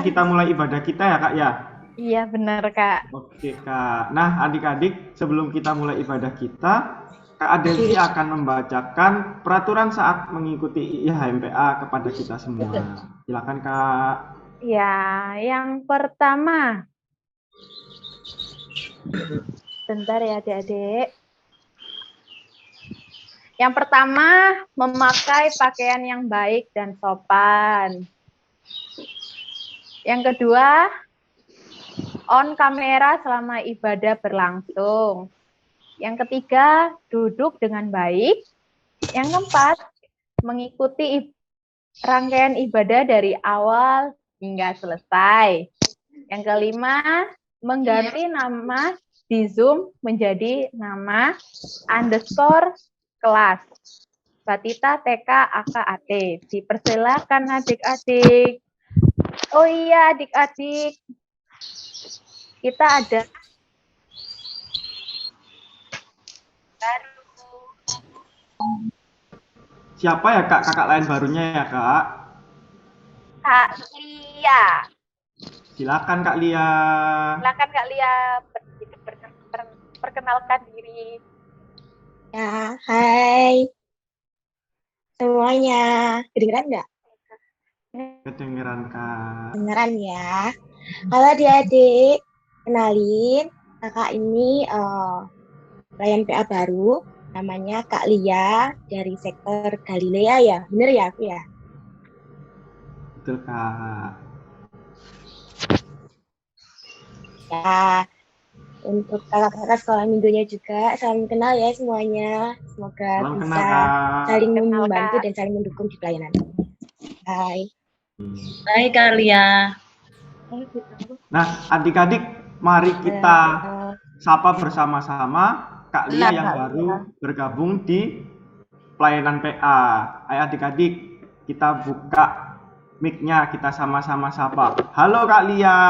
saatnya kita mulai ibadah kita ya Kak ya. Iya benar Kak. Oke Kak. Nah adik-adik sebelum kita mulai ibadah kita, Kak Adelsi akan membacakan peraturan saat mengikuti IHMPA kepada kita semua. Silakan Kak. Ya, yang pertama. Bentar ya adik-adik. Yang pertama, memakai pakaian yang baik dan sopan. Yang kedua, on kamera selama ibadah berlangsung. Yang ketiga, duduk dengan baik. Yang keempat, mengikuti rangkaian ibadah dari awal hingga selesai. Yang kelima, mengganti nama di Zoom menjadi nama underscore kelas. Batita TK AKAT. Dipersilakan adik-adik. Oh iya adik-adik. Kita ada baru. Siapa ya Kak kakak lain barunya ya Kak? Kak Lia. Silakan Kak Lia. Silakan Kak Lia perkenalkan diri. Ya, hai semuanya. Kedengeran nggak? Kedengeran Kak. Kedengeran ya. Halo adik-adik, kenalin kakak ini pelayan PA baru, namanya Kak Lia dari sektor Galilea ya. Bener ya aku ya? Betul Kak. Ya, untuk kakak-kakak sekolah minggunya juga, saling kenal ya semuanya. Semoga Salam bisa kenal Kak. saling Kenal, membantu Kak. dan saling mendukung di pelayanan. Hai. Hai Kak Lia. Nah adik-adik mari kita sapa bersama-sama Kak Lia yang baru bergabung di pelayanan PA. Ayo adik-adik kita buka mic-nya, kita sama-sama sapa. Halo Kak Lia,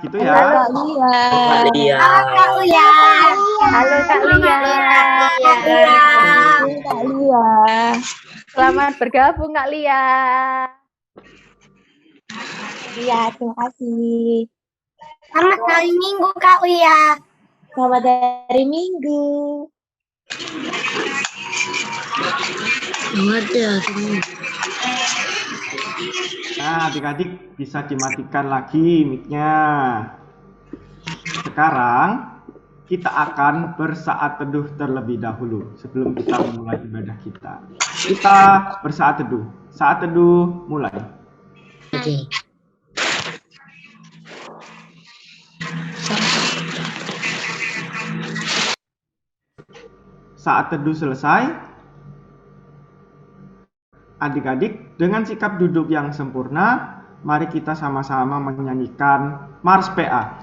gitu ya. Halo Kak Lia. Kak Lia. Halo Lia. Halo Kak Lia. Halo Kak Lia. Selamat bergabung Kak Lia. Iya, terima kasih. Selamat hari Minggu Kak Lia. Selamat hari Minggu. Nah adik-adik bisa dimatikan lagi mic-nya. Sekarang kita akan bersaat teduh terlebih dahulu sebelum kita memulai ibadah kita. Kita bersaat teduh. Saat teduh mulai. Oke. Saat teduh selesai, adik-adik dengan sikap duduk yang sempurna, mari kita sama-sama menyanyikan Mars PA.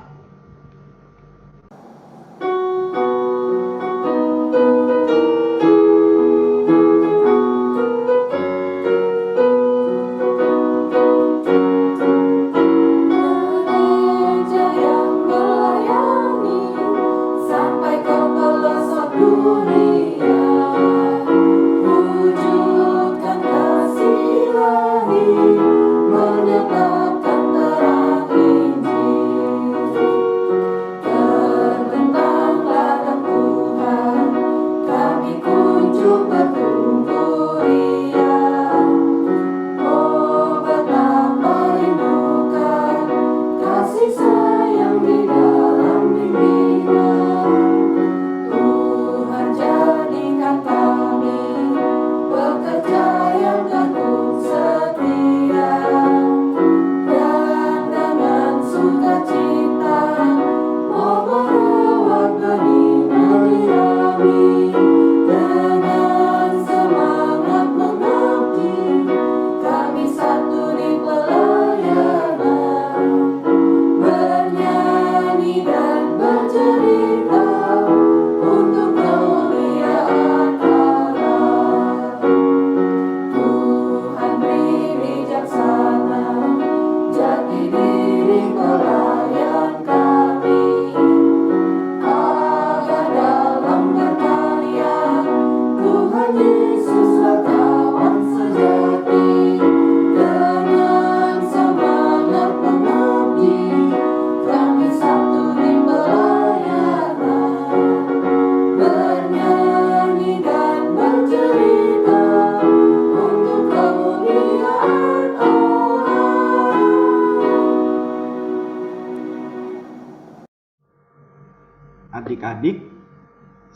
adik-adik,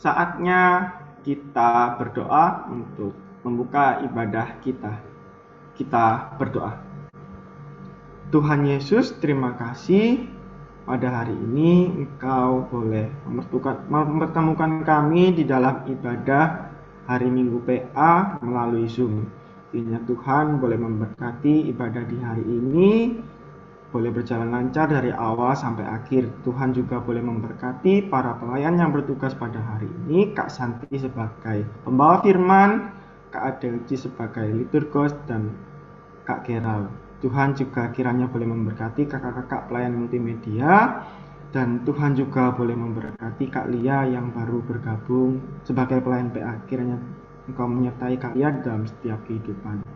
saatnya kita berdoa untuk membuka ibadah kita. Kita berdoa. Tuhan Yesus, terima kasih pada hari ini Engkau boleh mempertemukan kami di dalam ibadah hari Minggu PA melalui Zoom. Kiranya Tuhan boleh memberkati ibadah di hari ini, boleh berjalan lancar dari awal sampai akhir. Tuhan juga boleh memberkati para pelayan yang bertugas pada hari ini, Kak Santi sebagai pembawa firman, Kak Adelci sebagai liturgos, dan Kak Gerald. Tuhan juga kiranya boleh memberkati kakak-kakak pelayan multimedia, dan Tuhan juga boleh memberkati Kak Lia yang baru bergabung sebagai pelayan PA. Kiranya Engkau menyertai Kak Lia dalam setiap kehidupan.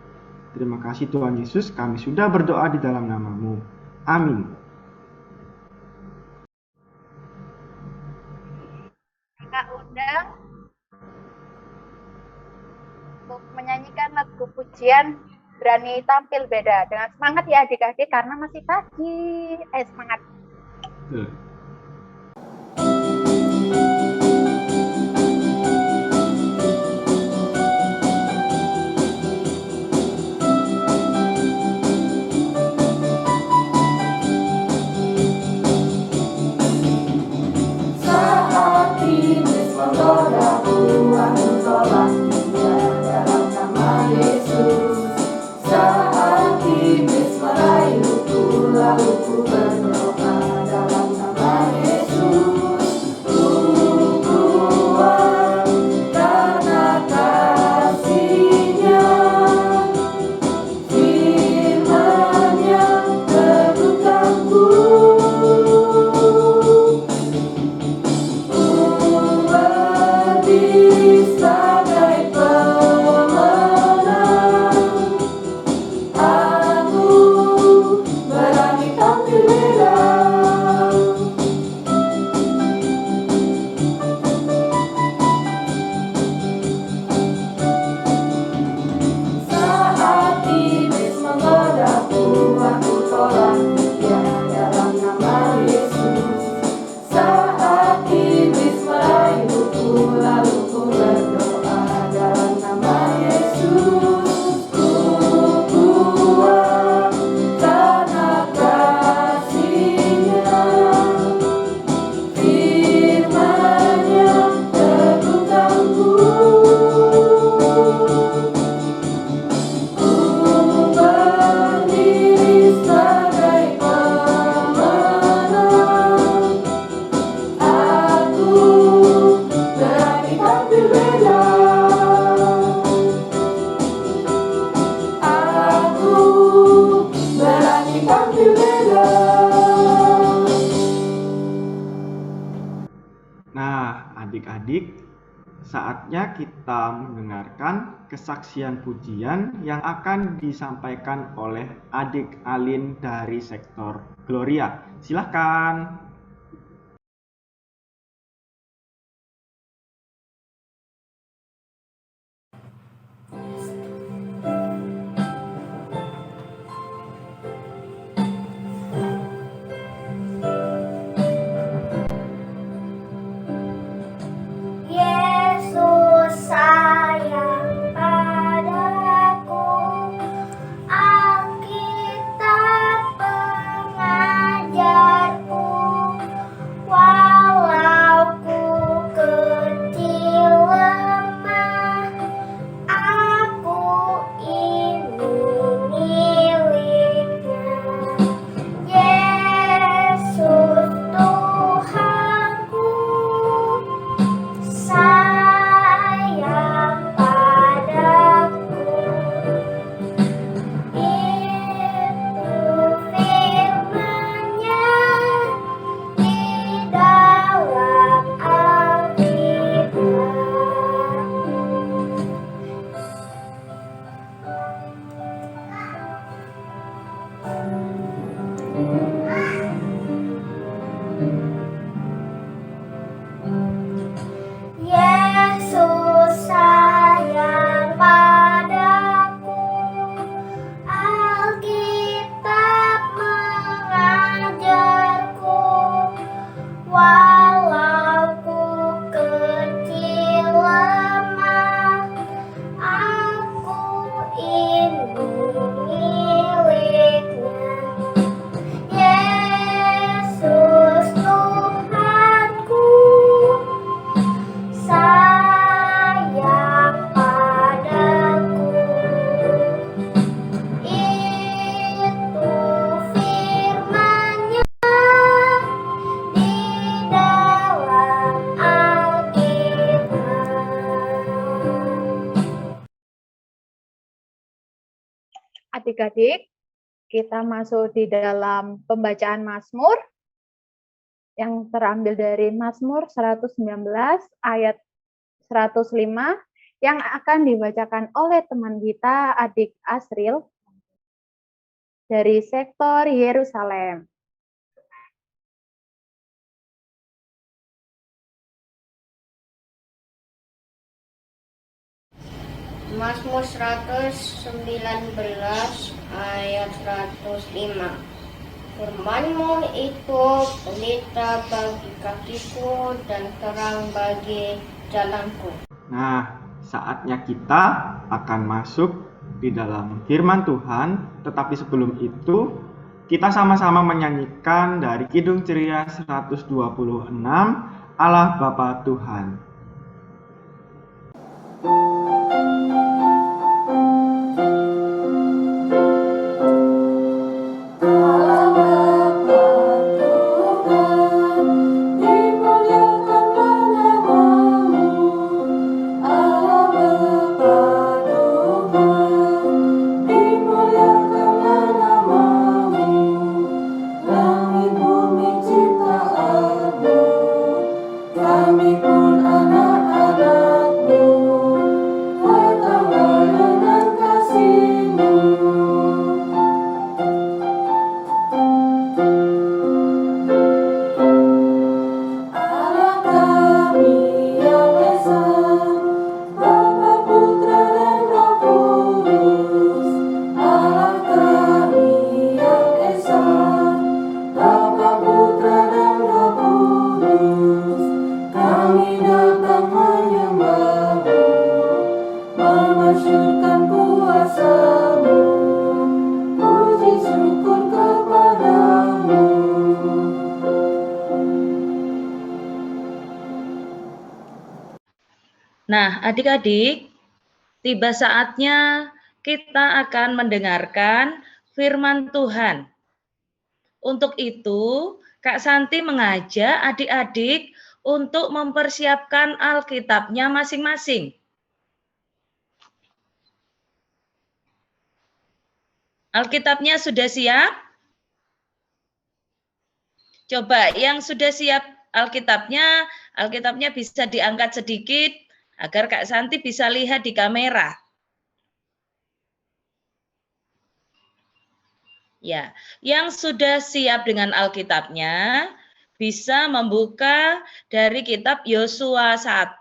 Terima kasih Tuhan Yesus, kami sudah berdoa di dalam nama-Mu. Amin. Kak undang untuk menyanyikan lagu pujian Berani Tampil Beda. Dengan semangat ya adik-adik, karena masih pagi. Semangat. Saat iblis menggoda buah tolak dia dalam nama Yesus. Saat iblis merayuku, lalu ku berdoa dalam nama Yesus. Ku kuat karena kasih-Nya, firman-Nya teguhkanku. Berdiri sebagai pemenang, aku berani tampil beda. Saat iblis menggodaku, aku tolak dia dalam nama Yesus. Saat iblis merayuku, lalu ku berdoa dalam nama Yesus. Ku kuat karena kasih-Nya, firman-Nya teguhkanku. Ku berdiri sebagai pemenang, aku berani tampil beda. Aku berani tampil beda. Nah, adik-adik, saatnya kita mendengarkan kesaksian pujian yang akan disampaikan oleh adik Alin dari sektor Gloria. Silahkan. Yesus sayang padaku, Alkitab pengajarku. Adik-adik, kita masuk di dalam pembacaan Mazmur yang terambil dari Mazmur 119 ayat 105 yang akan dibacakan oleh teman kita, adik Asril, dari sektor Yerusalem. Mazmur 119 ayat 105. Firman-Mu itu pelita bagi kakiku dan terang bagi jalanku. Nah, saatnya kita akan masuk di dalam firman Tuhan, tetapi sebelum itu kita sama-sama menyanyikan dari Kidung Ceria 126, Allah Bapa Tuhan. Nah, adik-adik, tiba saatnya kita akan mendengarkan firman Tuhan. Untuk itu, Kak Santi mengajak adik-adik untuk mempersiapkan Alkitabnya masing-masing. Alkitabnya sudah siap? Coba yang sudah siap Alkitabnya bisa diangkat sedikit agar Kak Santi bisa lihat di kamera. Ya, yang sudah siap dengan Alkitabnya bisa membuka dari kitab Yosua 1.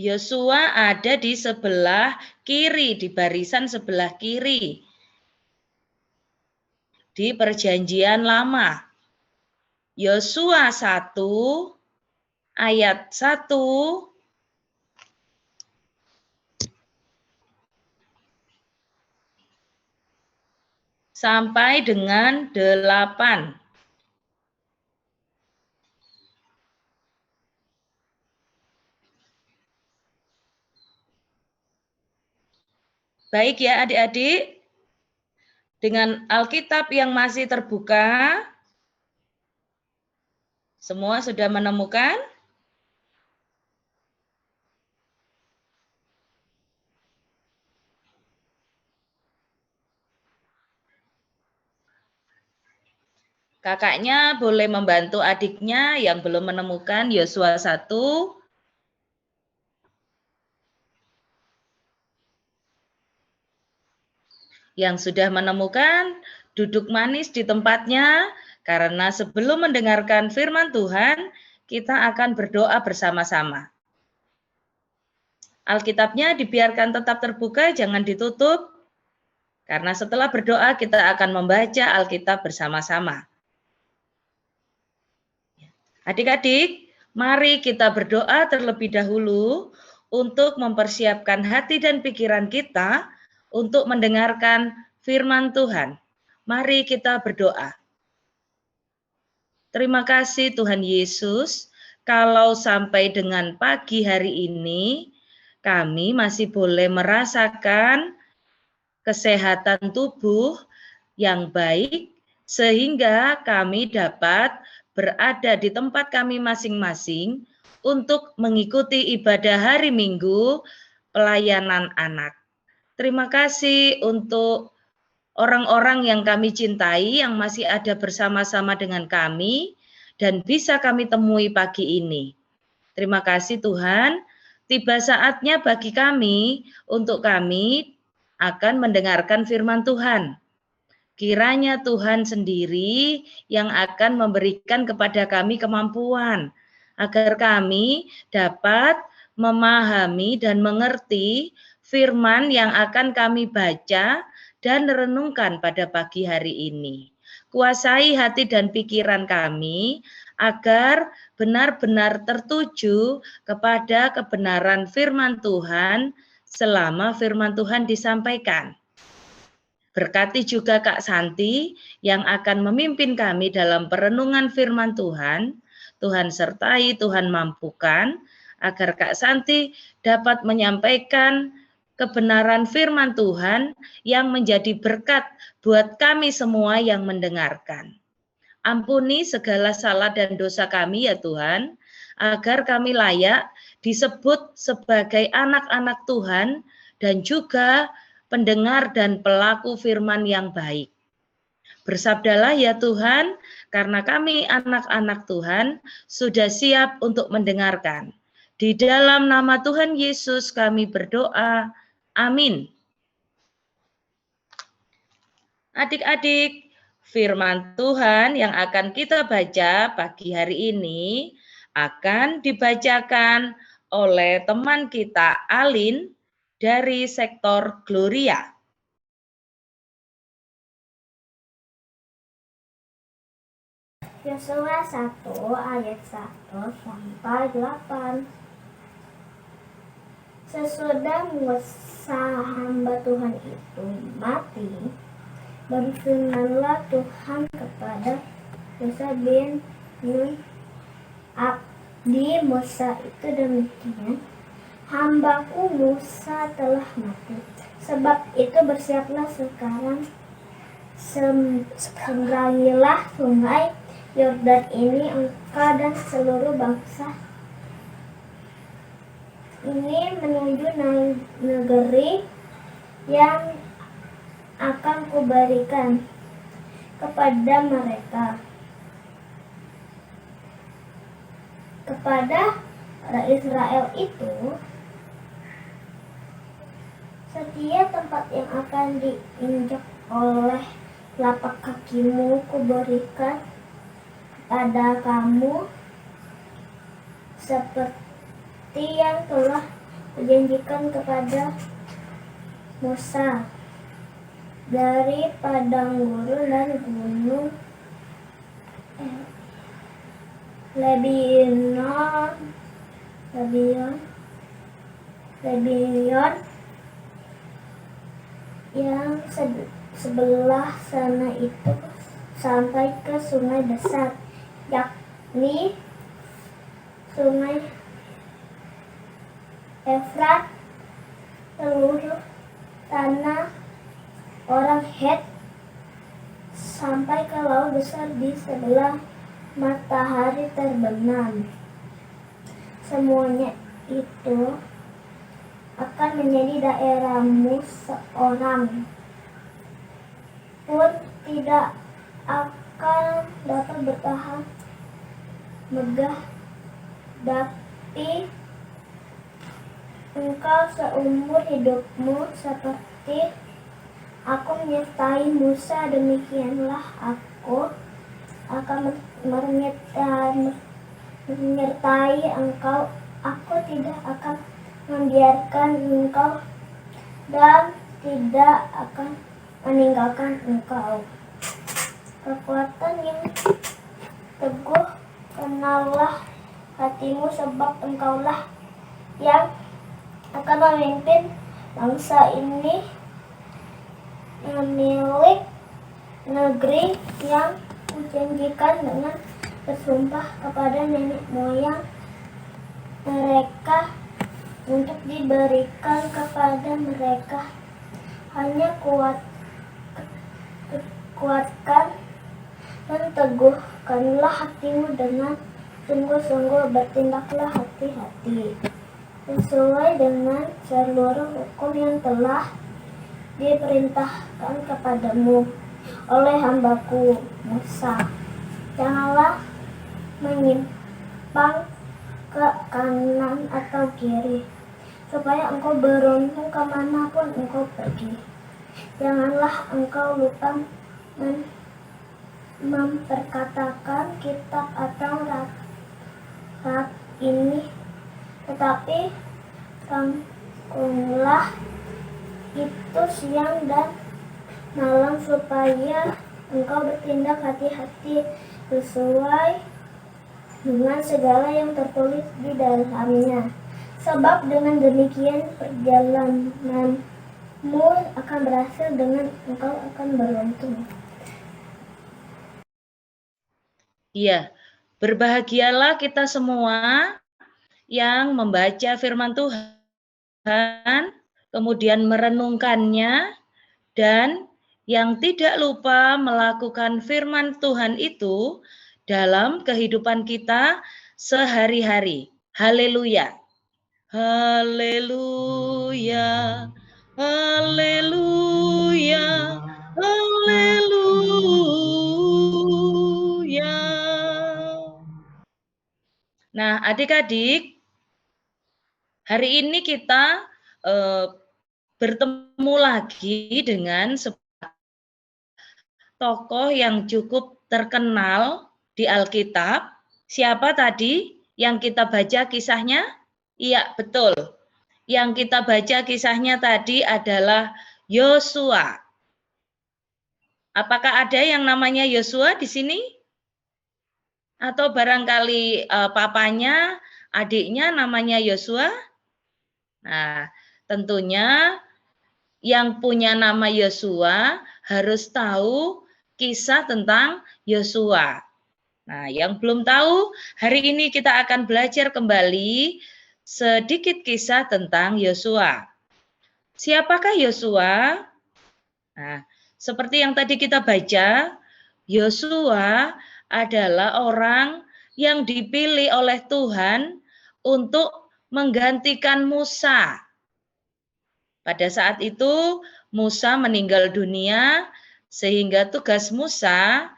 Yosua ada di sebelah kiri, di barisan sebelah kiri. Di Perjanjian Lama. Yosua 1 ayat 1 sampai dengan 8. Baik ya adik-adik, dengan Alkitab yang masih terbuka, semua sudah menemukan? Kakaknya boleh membantu adiknya yang belum menemukan Yosua 1. Yang sudah menemukan, duduk manis di tempatnya, karena sebelum mendengarkan firman Tuhan, kita akan berdoa bersama-sama. Alkitabnya dibiarkan tetap terbuka, jangan ditutup, karena setelah berdoa kita akan membaca Alkitab bersama-sama. Adik-adik, mari kita berdoa terlebih dahulu untuk mempersiapkan hati dan pikiran kita untuk mendengarkan firman Tuhan. Mari kita berdoa. Terima kasih Tuhan Yesus, kalau sampai dengan pagi hari ini, kami masih boleh merasakan kesehatan tubuh yang baik, sehingga kami dapat berada di tempat kami masing-masing untuk mengikuti ibadah hari Minggu pelayanan anak. Terima kasih untuk orang-orang yang kami cintai yang masih ada bersama-sama dengan kami dan bisa kami temui pagi ini. Terima kasih Tuhan. Tiba saatnya bagi kami untuk kami akan mendengarkan firman Tuhan. Kiranya Tuhan sendiri yang akan memberikan kepada kami kemampuan agar kami dapat memahami dan mengerti firman yang akan kami baca dan renungkan pada pagi hari ini. Kuasai hati dan pikiran kami agar benar-benar tertuju kepada kebenaran firman Tuhan selama firman Tuhan disampaikan. Berkati juga Kak Santi yang akan memimpin kami dalam perenungan firman Tuhan. Tuhan sertai, Tuhan mampukan agar Kak Santi dapat menyampaikan kebenaran firman Tuhan yang menjadi berkat buat kami semua yang mendengarkan. Ampuni segala salah dan dosa kami ya Tuhan, agar kami layak disebut sebagai anak-anak Tuhan dan juga pendengar dan pelaku firman yang baik. Bersabdalah ya Tuhan, karena kami anak-anak Tuhan sudah siap untuk mendengarkan. Di dalam nama Tuhan Yesus kami berdoa. Amin. Adik-adik, firman Tuhan yang akan kita baca pagi hari ini akan dibacakan oleh teman kita Alin dari sektor Gloria. Yosua 1 ayat 1 sampai 8. Sesudah Musa hamba Tuhan itu mati, berfirmanlah Tuhan kepada Musa bin Nun, abdi Musa itu demikian, hambaku Musa telah mati. Sebab itu bersiaplah sekarang, seberangilah sungai Yordan ini engkau dan seluruh bangsa ini menuju negeri yang akan kuberikan kepada mereka, kepada orang Israel itu. Setiap tempat yang akan diinjak oleh telapak kakimu kuberikan kepada kamu, seperti yang telah dijanjikan kepada Musa, dari padang gurun dan gunung Lebanon yang sebelah sana itu sampai ke sungai besar, yakni sungai Efrat, seluruh tanah orang Het, sampai ke laut besar di sebelah matahari terbenam. Semuanya itu akan menjadi daerahmu, seorang pun tidak akan dapat bertahan megah, tapi engkau seumur hidupmu seperti aku menyertai Musa, demikianlah aku akan menyertai engkau. Aku tidak akan membiarkan engkau dan tidak akan meninggalkan engkau. Kekuatan yang teguh, kenallah hatimu, sebab engkaulah yang akan memimpin bangsa ini memilik negeri yang kujanjikan dengan bersumpah kepada nenek moyang mereka untuk diberikan kepada mereka. Hanya kuatkan dan teguhkanlah hatimu dengan sungguh-sungguh, bertindaklah hati-hati sesuai dengan seluruh hukum yang telah diperintahkan kepadamu oleh hambaku Musa. Janganlah menyimpang ke kanan atau kiri, supaya engkau beruntung kemanapun engkau pergi. Janganlah engkau lupa memperkatakan kitab atau rat ini, tetapi sangkumlah itu siang dan malam, supaya engkau bertindak hati-hati sesuai dengan segala yang tertulis di dalamnya. Sebab dengan demikian perjalananmu akan berhasil, dengan engkau akan beruntung. Iya, berbahagialah kita semua yang membaca firman Tuhan, kemudian merenungkannya, dan yang tidak lupa melakukan firman Tuhan itu dalam kehidupan kita sehari-hari. Haleluya. Haleluya. Haleluya. Haleluya. Nah, adik-adik, hari ini kita bertemu lagi dengan tokoh yang cukup terkenal di Alkitab. Siapa tadi yang kita baca kisahnya? Iya, betul. Yang kita baca kisahnya tadi adalah Yosua. Apakah ada yang namanya Yosua di sini? Atau barangkali papanya, adiknya namanya Yosua? Nah, tentunya yang punya nama Yosua harus tahu kisah tentang Yosua. Nah, yang belum tahu, hari ini kita akan belajar kembali sedikit kisah tentang Yosua. Siapakah Yosua? Nah, seperti yang tadi kita baca, Yosua adalah orang yang dipilih oleh Tuhan untuk menggantikan Musa. Pada saat itu Musa meninggal dunia, sehingga tugas Musa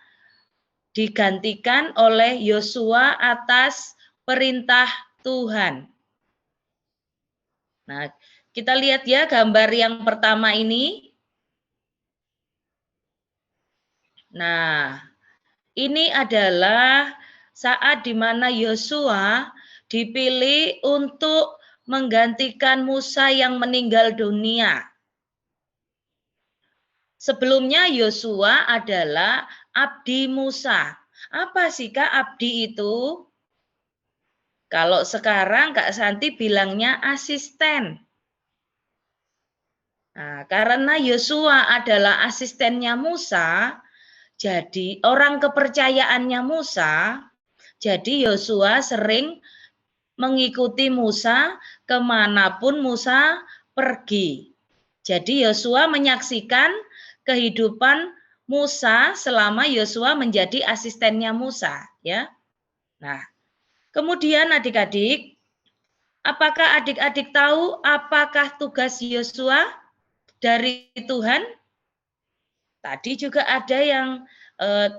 digantikan oleh Yosua atas perintah Tuhan. Nah, kita lihat ya gambar yang pertama ini. Nah, ini adalah saat di mana Yosua dipilih untuk menggantikan Musa yang meninggal dunia. Sebelumnya Yosua adalah abdi Musa. Apa sih Kak abdi itu? Kalau sekarang Kak Santi bilangnya asisten. Nah, karena Yosua adalah asistennya Musa, jadi orang kepercayaannya Musa, jadi Yosua sering mengikuti Musa kemanapun Musa pergi. Jadi Yosua menyaksikan kehidupan Musa selama Yosua menjadi asistennya Musa, ya. Nah, kemudian adik-adik, apakah adik-adik tahu apakah tugas Yosua dari Tuhan? Tadi juga ada yang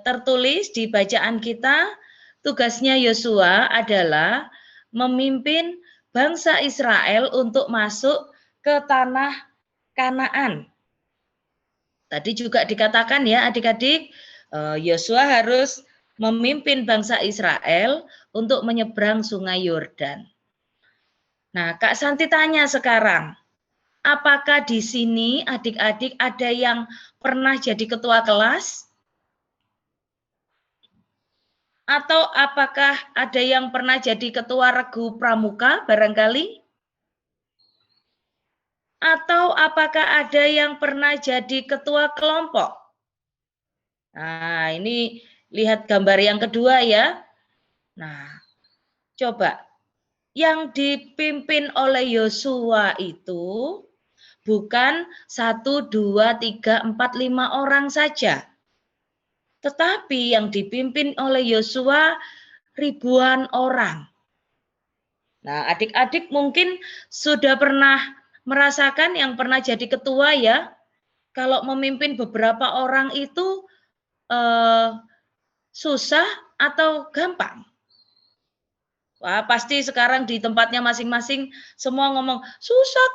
tertulis di bacaan kita, tugasnya Yosua adalah memimpin bangsa Israel untuk masuk ke tanah Kanaan. Tadi juga dikatakan ya adik-adik, Yosua harus memimpin bangsa Israel untuk menyeberang sungai Yordan. Nah, Kak Santi tanya sekarang, apakah di sini adik-adik ada yang pernah jadi ketua kelas? Atau apakah ada yang pernah jadi ketua regu pramuka barangkali? Atau apakah ada yang pernah jadi ketua kelompok? Nah, ini lihat gambar yang kedua ya. Nah, coba. Yang dipimpin oleh Yosua itu bukan 1, 2, 3, 4, 5 orang saja. Tetapi yang dipimpin oleh Yosua ribuan orang. Nah, adik-adik mungkin sudah pernah merasakan yang pernah jadi ketua ya, kalau memimpin beberapa orang itu susah atau gampang? Wah, pasti sekarang di tempatnya masing-masing semua ngomong, susah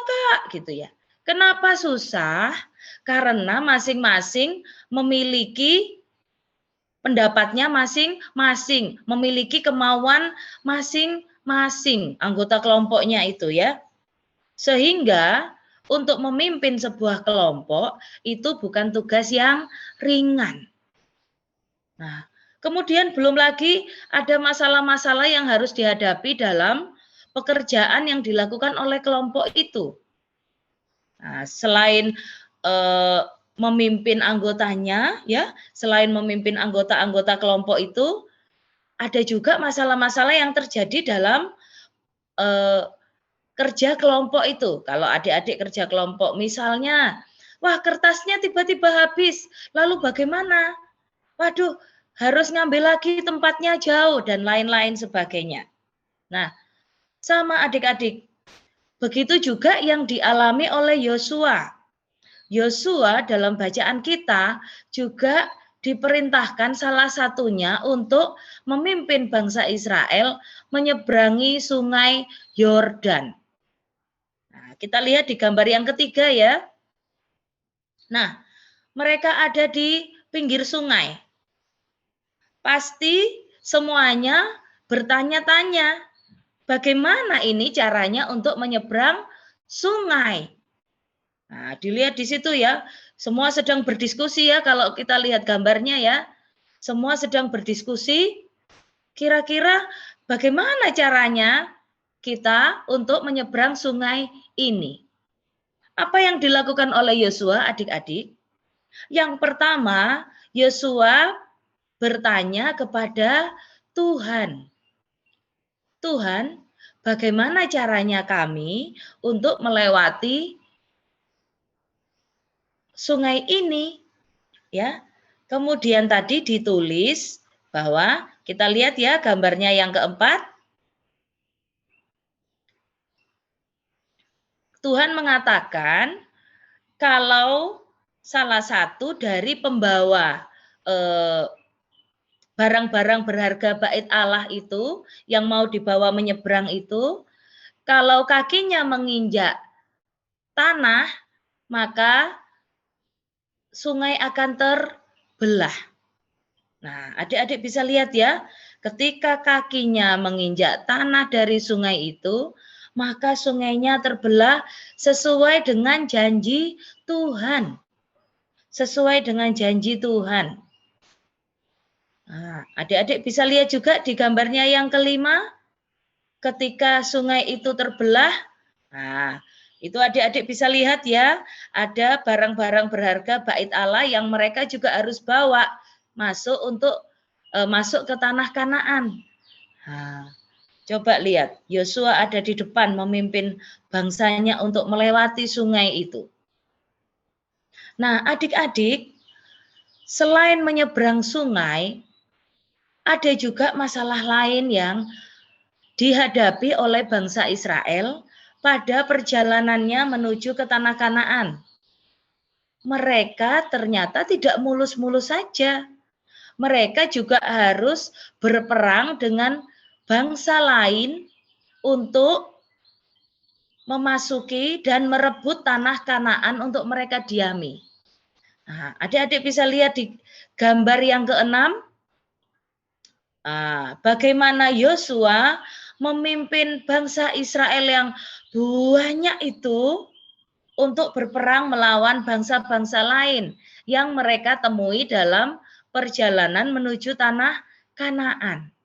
Kak, gitu ya. Kenapa susah? Karena masing-masing memiliki pendapatnya masing-masing, memiliki kemauan masing-masing anggota kelompoknya itu ya. Sehingga untuk memimpin sebuah kelompok itu bukan tugas yang ringan. Nah, kemudian belum lagi ada masalah-masalah yang harus dihadapi dalam pekerjaan yang dilakukan oleh kelompok itu. Nah, selain memimpin anggotanya, ya, selain memimpin anggota-anggota kelompok itu, ada juga masalah-masalah yang terjadi dalam kerja kelompok itu. Kalau adik-adik kerja kelompok, misalnya, wah kertasnya tiba-tiba habis, lalu bagaimana? Waduh, harus ngambil lagi tempatnya jauh, dan lain-lain sebagainya. Nah, sama adik-adik, begitu juga yang dialami oleh Yosua. Yosua dalam bacaan kita juga diperintahkan salah satunya untuk memimpin bangsa Israel menyeberangi sungai Yordan. Nah, kita lihat di gambar yang ketiga ya. Nah, mereka ada di pinggir sungai. Pasti semuanya bertanya-tanya, bagaimana ini caranya untuk menyeberang sungai? Nah, dilihat di situ ya, semua sedang berdiskusi ya, kalau kita lihat gambarnya ya, semua sedang berdiskusi, kira-kira bagaimana caranya kita untuk menyeberang sungai ini. Apa yang dilakukan oleh Yosua, adik-adik? Yang pertama, Yosua bertanya kepada Tuhan. Tuhan, bagaimana caranya kami untuk melewati sungai ini, ya. Kemudian tadi ditulis bahwa kita lihat ya gambarnya yang keempat. Tuhan mengatakan kalau salah satu dari pembawa barang-barang berharga bait Allah itu yang mau dibawa menyeberang itu, kalau kakinya menginjak tanah, maka sungai akan terbelah. Nah, adik-adik bisa lihat ya, ketika kakinya menginjak tanah dari sungai itu, maka sungainya terbelah sesuai dengan janji Tuhan. Sesuai dengan janji Tuhan. Nah, adik-adik bisa lihat juga di gambarnya yang kelima, ketika sungai itu terbelah, nah, itu adik-adik bisa lihat ya, ada barang-barang berharga bait Allah yang mereka juga harus bawa masuk untuk masuk ke tanah Kanaan. Nah, coba lihat, Yosua ada di depan memimpin bangsanya untuk melewati sungai itu. Nah, adik-adik, selain menyeberang sungai, ada juga masalah lain yang dihadapi oleh bangsa Israel pada perjalanannya menuju ke tanah Kanaan. Mereka ternyata tidak mulus-mulus saja. Mereka juga harus berperang dengan bangsa lain untuk memasuki dan merebut tanah Kanaan untuk mereka diami. Nah, adik-adik bisa lihat di gambar yang keenam, bagaimana Yosua memimpin bangsa Israel yang banyak itu untuk berperang melawan bangsa-bangsa lain yang mereka temui dalam perjalanan menuju tanah Kanaan.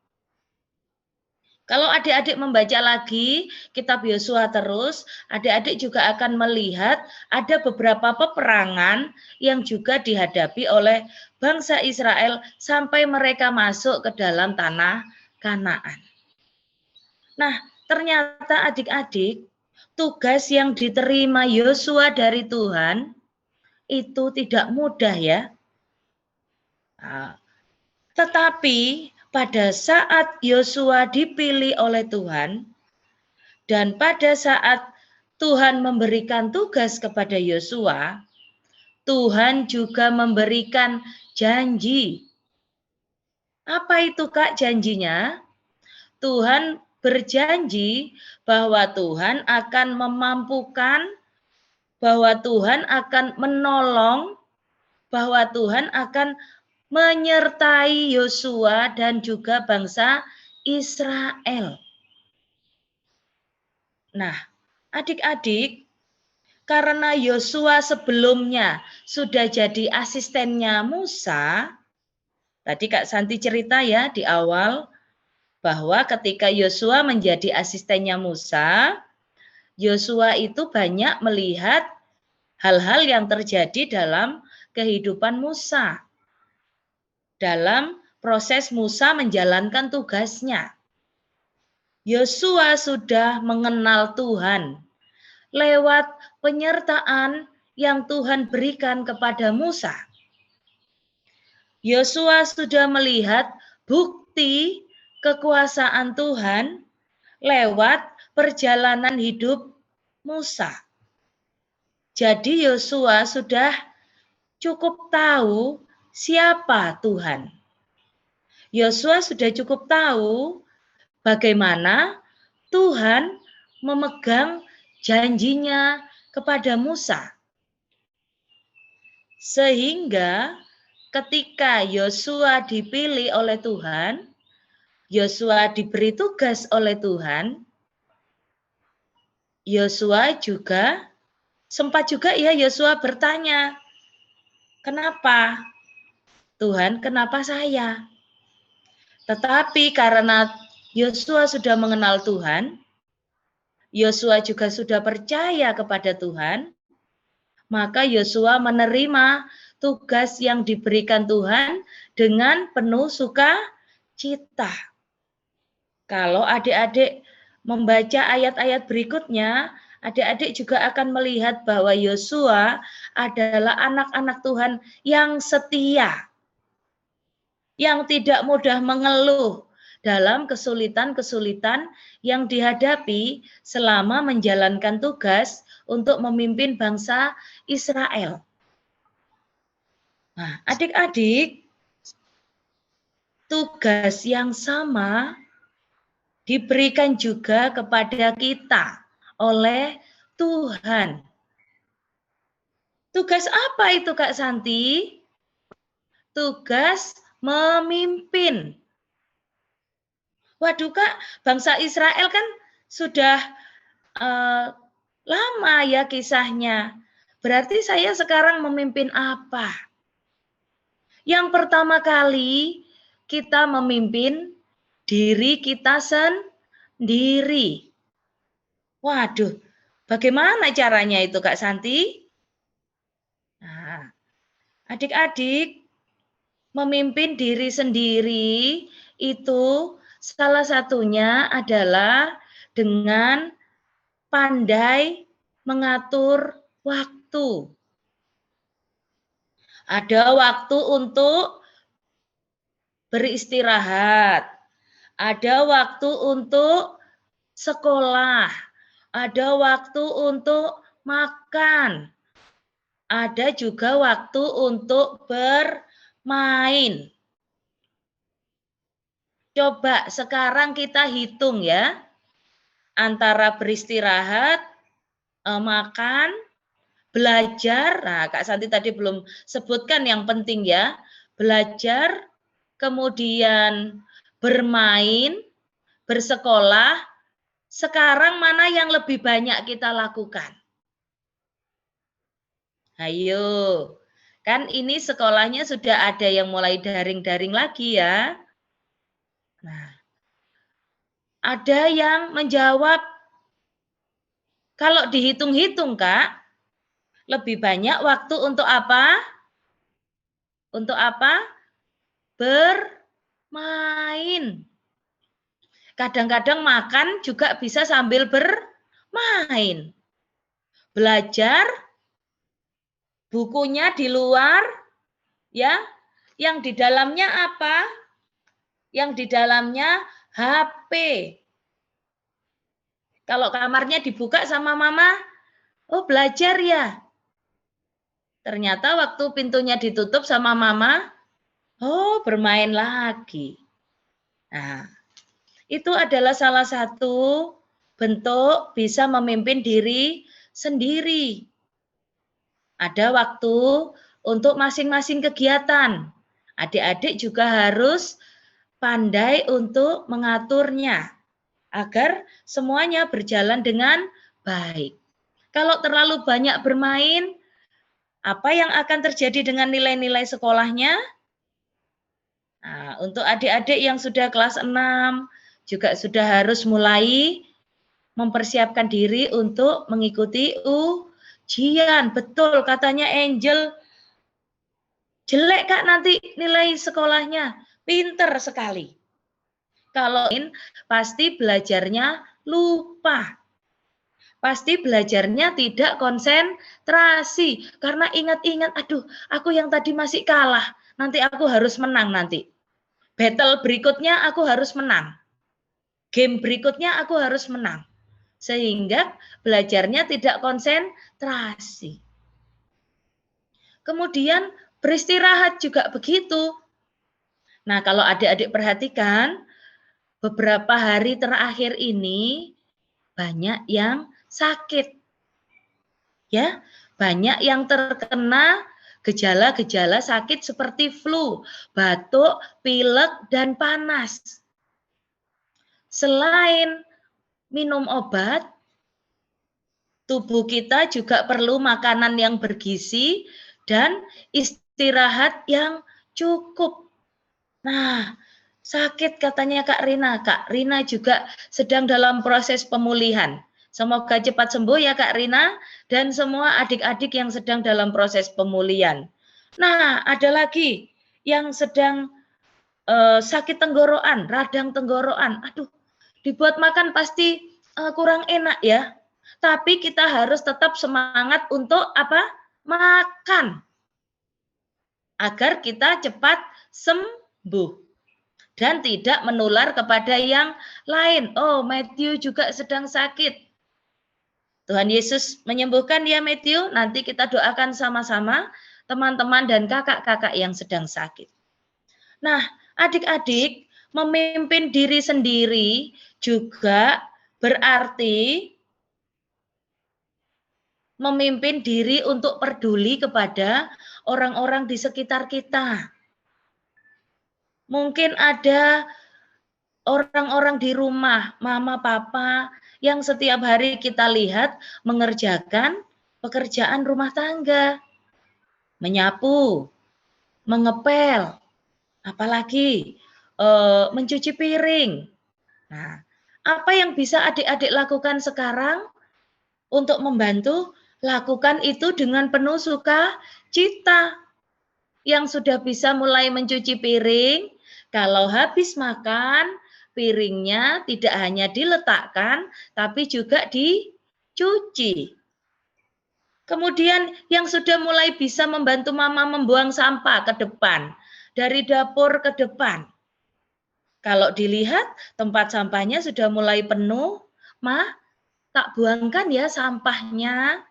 Kalau adik-adik membaca lagi kitab Yosua terus, adik-adik juga akan melihat ada beberapa peperangan yang juga dihadapi oleh bangsa Israel sampai mereka masuk ke dalam tanah Kanaan. Nah, ternyata adik-adik, tugas yang diterima Yosua dari Tuhan itu tidak mudah ya. Nah, tetapi pada saat Yosua dipilih oleh Tuhan dan pada saat Tuhan memberikan tugas kepada Yosua, Tuhan juga memberikan janji. Apa itu Kak janjinya? Tuhan berjanji bahwa Tuhan akan memampukan, bahwa Tuhan akan menolong, bahwa Tuhan akan menyertai Yosua dan juga bangsa Israel. Nah, adik-adik, karena Yosua sebelumnya sudah jadi asistennya Musa, tadi Kak Santi cerita ya di awal, bahwa ketika Yosua menjadi asistennya Musa, Yosua itu banyak melihat hal-hal yang terjadi dalam kehidupan Musa, dalam proses Musa menjalankan tugasnya. Yosua sudah mengenal Tuhan lewat penyertaan yang Tuhan berikan kepada Musa. Yosua sudah melihat bukti kekuasaan Tuhan lewat perjalanan hidup Musa. Jadi Yosua sudah cukup tahu siapa Tuhan. Yosua sudah cukup tahu bagaimana Tuhan memegang janjinya kepada Musa. Sehingga ketika Yosua dipilih oleh Tuhan, Yosua diberi tugas oleh Tuhan, Yosua juga sempat juga ya Yosua bertanya, kenapa? Tuhan, kenapa saya? Tetapi karena Yosua sudah mengenal Tuhan, Yosua juga sudah percaya kepada Tuhan, maka Yosua menerima tugas yang diberikan Tuhan dengan penuh sukacita. Kalau adik-adik membaca ayat-ayat berikutnya, adik-adik juga akan melihat bahwa Yosua adalah anak-anak Tuhan yang setia, yang tidak mudah mengeluh dalam kesulitan-kesulitan yang dihadapi selama menjalankan tugas untuk memimpin bangsa Israel. Nah, adik-adik, tugas yang sama diberikan juga kepada kita oleh Tuhan. Tugas apa itu Kak Santi? Tugas memimpin. Waduh Kak, bangsa Israel kan sudah lama ya kisahnya. Berarti saya sekarang memimpin apa? Yang pertama kali kita memimpin diri kita sendiri. Waduh, bagaimana caranya itu Kak Santi? Nah, adik-adik, memimpin diri sendiri itu salah satunya adalah dengan pandai mengatur waktu. Ada waktu untuk beristirahat, ada waktu untuk sekolah, ada waktu untuk makan, ada juga waktu untuk bermain. Coba sekarang kita hitung ya, antara beristirahat, makan, belajar. Nah, Kak Santi tadi belum sebutkan yang penting ya, belajar, kemudian bermain, bersekolah. Sekarang mana yang lebih banyak kita lakukan? Ayo, kan ini sekolahnya sudah ada yang mulai daring-daring lagi ya. Nah, ada yang menjawab, kalau dihitung-hitung Kak, lebih banyak waktu untuk apa? Untuk apa? Bermain. Kadang-kadang makan juga bisa sambil bermain. Belajar, bukunya di luar, ya. Yang di dalamnya apa? yang di dalamnya HP. Kalau kamarnya dibuka sama mama, oh belajar ya. Ternyata waktu pintunya ditutup sama mama, oh bermain lagi. Nah, itu adalah salah satu bentuk bisa memimpin diri sendiri. Ada waktu untuk masing-masing kegiatan. Adik-adik juga harus pandai untuk mengaturnya agar semuanya berjalan dengan baik. Kalau terlalu banyak bermain, apa yang akan terjadi dengan nilai-nilai sekolahnya? Nah, untuk adik-adik yang sudah kelas 6 juga sudah harus mulai mempersiapkan diri untuk mengikuti ujian. Betul katanya Angel. Jelek Kak nanti nilai sekolahnya. Pinter sekali. Kalau pasti belajarnya lupa. Pasti belajarnya tidak konsentrasi. Karena ingat-ingat, aduh aku yang tadi masih kalah. Nanti aku harus menang nanti. Battle berikutnya aku harus menang. Game berikutnya aku harus menang. Sehingga belajarnya tidak konsentrasi. Kemudian beristirahat juga begitu. Nah, kalau adik-adik perhatikan, beberapa hari terakhir ini banyak yang sakit. Ya, banyak yang terkena gejala-gejala sakit seperti flu, batuk, pilek, dan panas. Selain minum obat, tubuh kita juga perlu makanan yang bergizi dan istirahat yang cukup. Nah, sakit katanya Kak Rina. Kak Rina juga sedang dalam proses pemulihan. Semoga cepat sembuh ya Kak Rina dan semua adik-adik yang sedang dalam proses pemulihan. Nah, ada lagi yang sedang sakit tenggorokan, radang tenggorokan. Aduh, dibuat makan pasti kurang enak ya. Tapi kita harus tetap semangat untuk apa? Makan. Agar kita cepat sembuh. Dan tidak menular kepada yang lain. Oh, Matthew juga sedang sakit. Tuhan Yesus menyembuhkan ya Matthew. Nanti kita doakan sama-sama teman-teman dan kakak-kakak yang sedang sakit. Nah, adik-adik memimpin diri sendiri juga berarti memimpin diri untuk peduli kepada orang-orang di sekitar kita. Mungkin ada orang-orang di rumah, mama, papa, yang setiap hari kita lihat mengerjakan pekerjaan rumah tangga. Menyapu, mengepel, apalagi mencuci piring. Nah, apa yang bisa adik-adik lakukan sekarang untuk membantu? Lakukan itu dengan penuh sukacita. Yang sudah bisa mulai mencuci piring, kalau habis makan, piringnya tidak hanya diletakkan, tapi juga dicuci. Kemudian yang sudah mulai bisa membantu mama membuang sampah ke depan, dari dapur ke depan. Kalau dilihat tempat sampahnya sudah mulai penuh, Ma, tak buangkan ya sampahnya.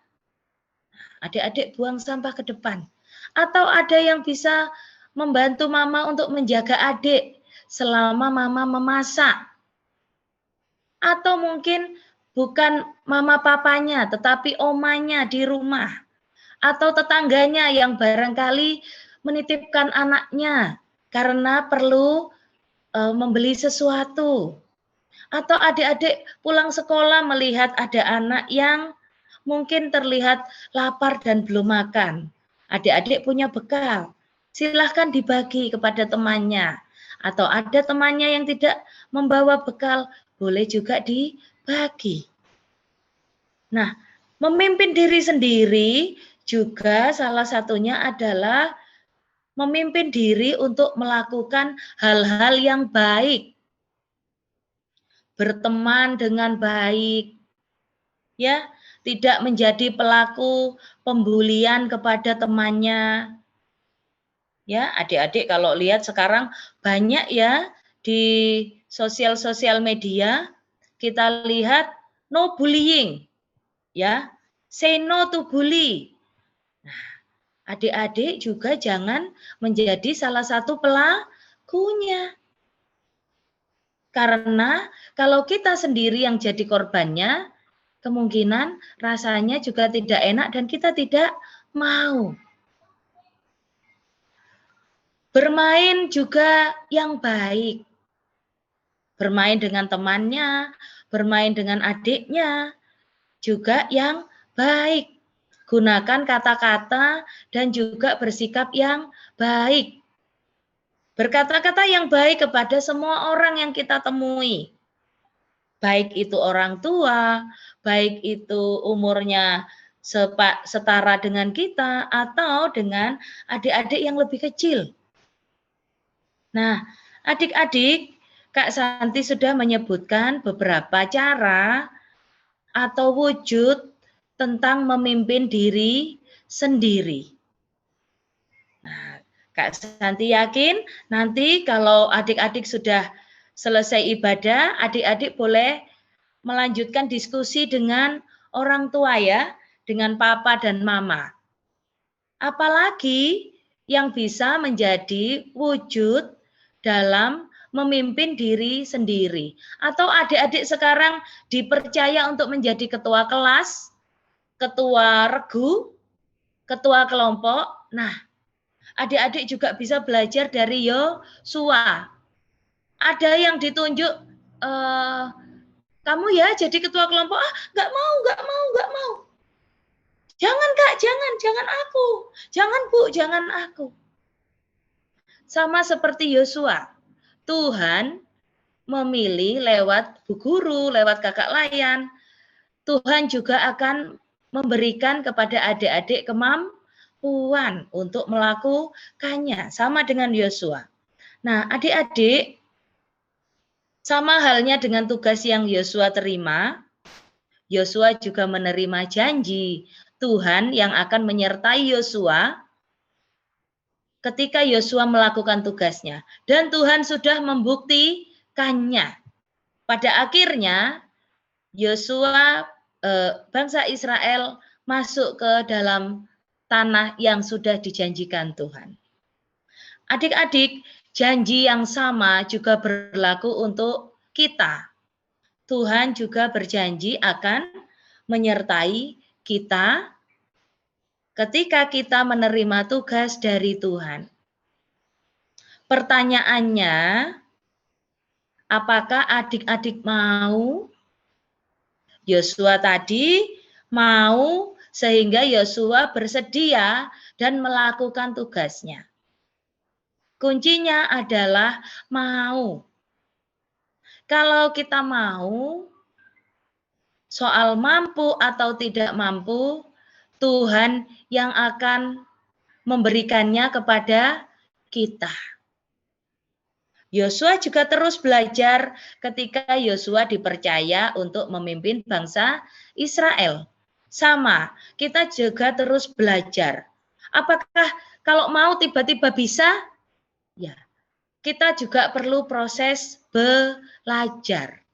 Adik-adik buang sampah ke depan. Atau ada yang bisa membantu mama untuk menjaga adik selama mama memasak. Atau mungkin bukan mama papanya, tetapi omanya di rumah. Atau tetangganya yang barangkali menitipkan anaknya karena perlu membeli sesuatu. Atau adik-adik pulang sekolah melihat ada anak yang mungkin terlihat lapar dan belum makan. Adik-adik punya bekal, silahkan dibagi kepada temannya. Atau ada temannya yang tidak membawa bekal, boleh juga dibagi. Nah, memimpin diri sendiri juga salah satunya adalah memimpin diri untuk melakukan hal-hal yang baik. Berteman dengan baik. Ya, tidak menjadi pelaku pembulian kepada temannya. Ya, adik-adik kalau lihat sekarang banyak ya di sosial media kita lihat no bullying, ya, say no to bully. Nah, adik-adik juga jangan menjadi salah satu pelakunya. Karena kalau kita sendiri yang jadi korbannya, kemungkinan rasanya juga tidak enak dan kita tidak mau. Bermain juga yang baik. Bermain dengan temannya, bermain dengan adiknya, juga yang baik. Gunakan kata-kata dan juga bersikap yang baik. Berkata-kata yang baik kepada semua orang yang kita temui. Baik itu orang tua, baik itu umurnya setara dengan kita, atau dengan adik-adik yang lebih kecil. Nah, adik-adik, Kak Santi sudah menyebutkan beberapa cara atau wujud tentang memimpin diri sendiri. Nah, Kak Santi yakin nanti kalau adik-adik sudah selesai ibadah, adik-adik boleh melanjutkan diskusi dengan orang tua ya, dengan papa dan mama. Apalagi yang bisa menjadi wujud dalam memimpin diri sendiri. Atau adik-adik sekarang dipercaya untuk menjadi ketua kelas, ketua regu, ketua kelompok. Nah, adik-adik juga bisa belajar dari Yosua. Ada yang ditunjuk, kamu ya jadi ketua kelompok, nggak mau. Jangan Kak, jangan aku. Jangan Bu, jangan aku. Sama seperti Yosua, Tuhan memilih lewat bu guru, lewat kakak layan. Tuhan juga akan memberikan kepada adik-adik kemampuan untuk melakukannya. Sama dengan Yosua. Nah, adik-adik, sama halnya dengan tugas yang Yosua terima, Yosua juga menerima janji Tuhan yang akan menyertai Yosua ketika Yosua melakukan tugasnya. Dan Tuhan sudah membuktikannya. Pada akhirnya, Yosua, bangsa Israel masuk ke dalam tanah yang sudah dijanjikan Tuhan. Adik-adik, janji yang sama juga berlaku untuk kita. Tuhan juga berjanji akan menyertai kita ketika kita menerima tugas dari Tuhan. Pertanyaannya, apakah adik-adik mau? Yosua tadi mau sehingga Yosua bersedia dan melakukan tugasnya. Kuncinya adalah mau. Kalau kita mau, soal mampu atau tidak mampu, Tuhan yang akan memberikannya kepada kita. Yosua juga terus belajar ketika Yosua dipercaya untuk memimpin bangsa Israel. Sama, kita juga terus belajar. Apakah kalau mau tiba-tiba bisa? Ya, kita juga perlu proses belajar.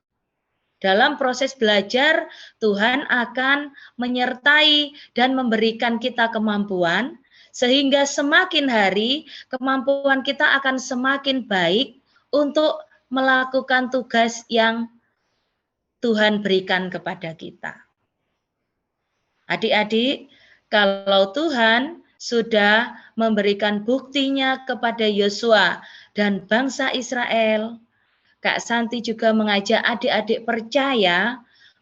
Dalam proses belajar, Tuhan akan menyertai dan memberikan kita kemampuan, sehingga semakin hari kemampuan kita akan semakin baik untuk melakukan tugas yang Tuhan berikan kepada kita. Adik-adik, kalau Tuhan sudah memberikan buktinya kepada Yosua dan bangsa Israel, Kak Santi juga mengajak adik-adik percaya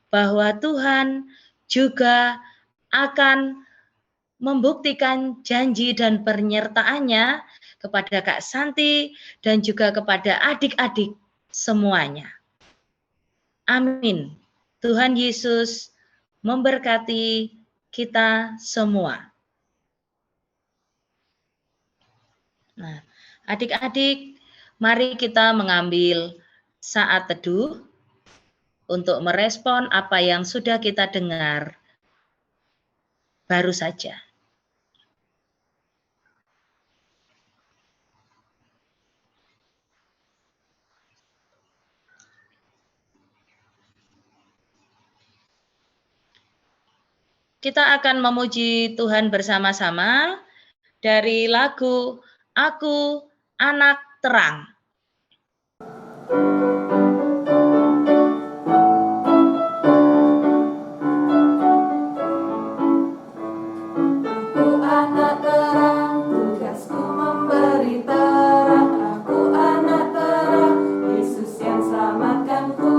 bahwa Tuhan juga akan membuktikan janji dan penyertaannya kepada Kak Santi dan juga kepada adik-adik semuanya. Amin. Tuhan Yesus memberkati kita semua. Nah, adik-adik, mari kita mengambil saat teduh untuk merespon apa yang sudah kita dengar baru saja. kita akan memuji Tuhan bersama-sama dari lagu Aku Anak Terang. Aku anak terang, tugasku memberi terang. Aku anak terang, Yesus yang selamatkanku.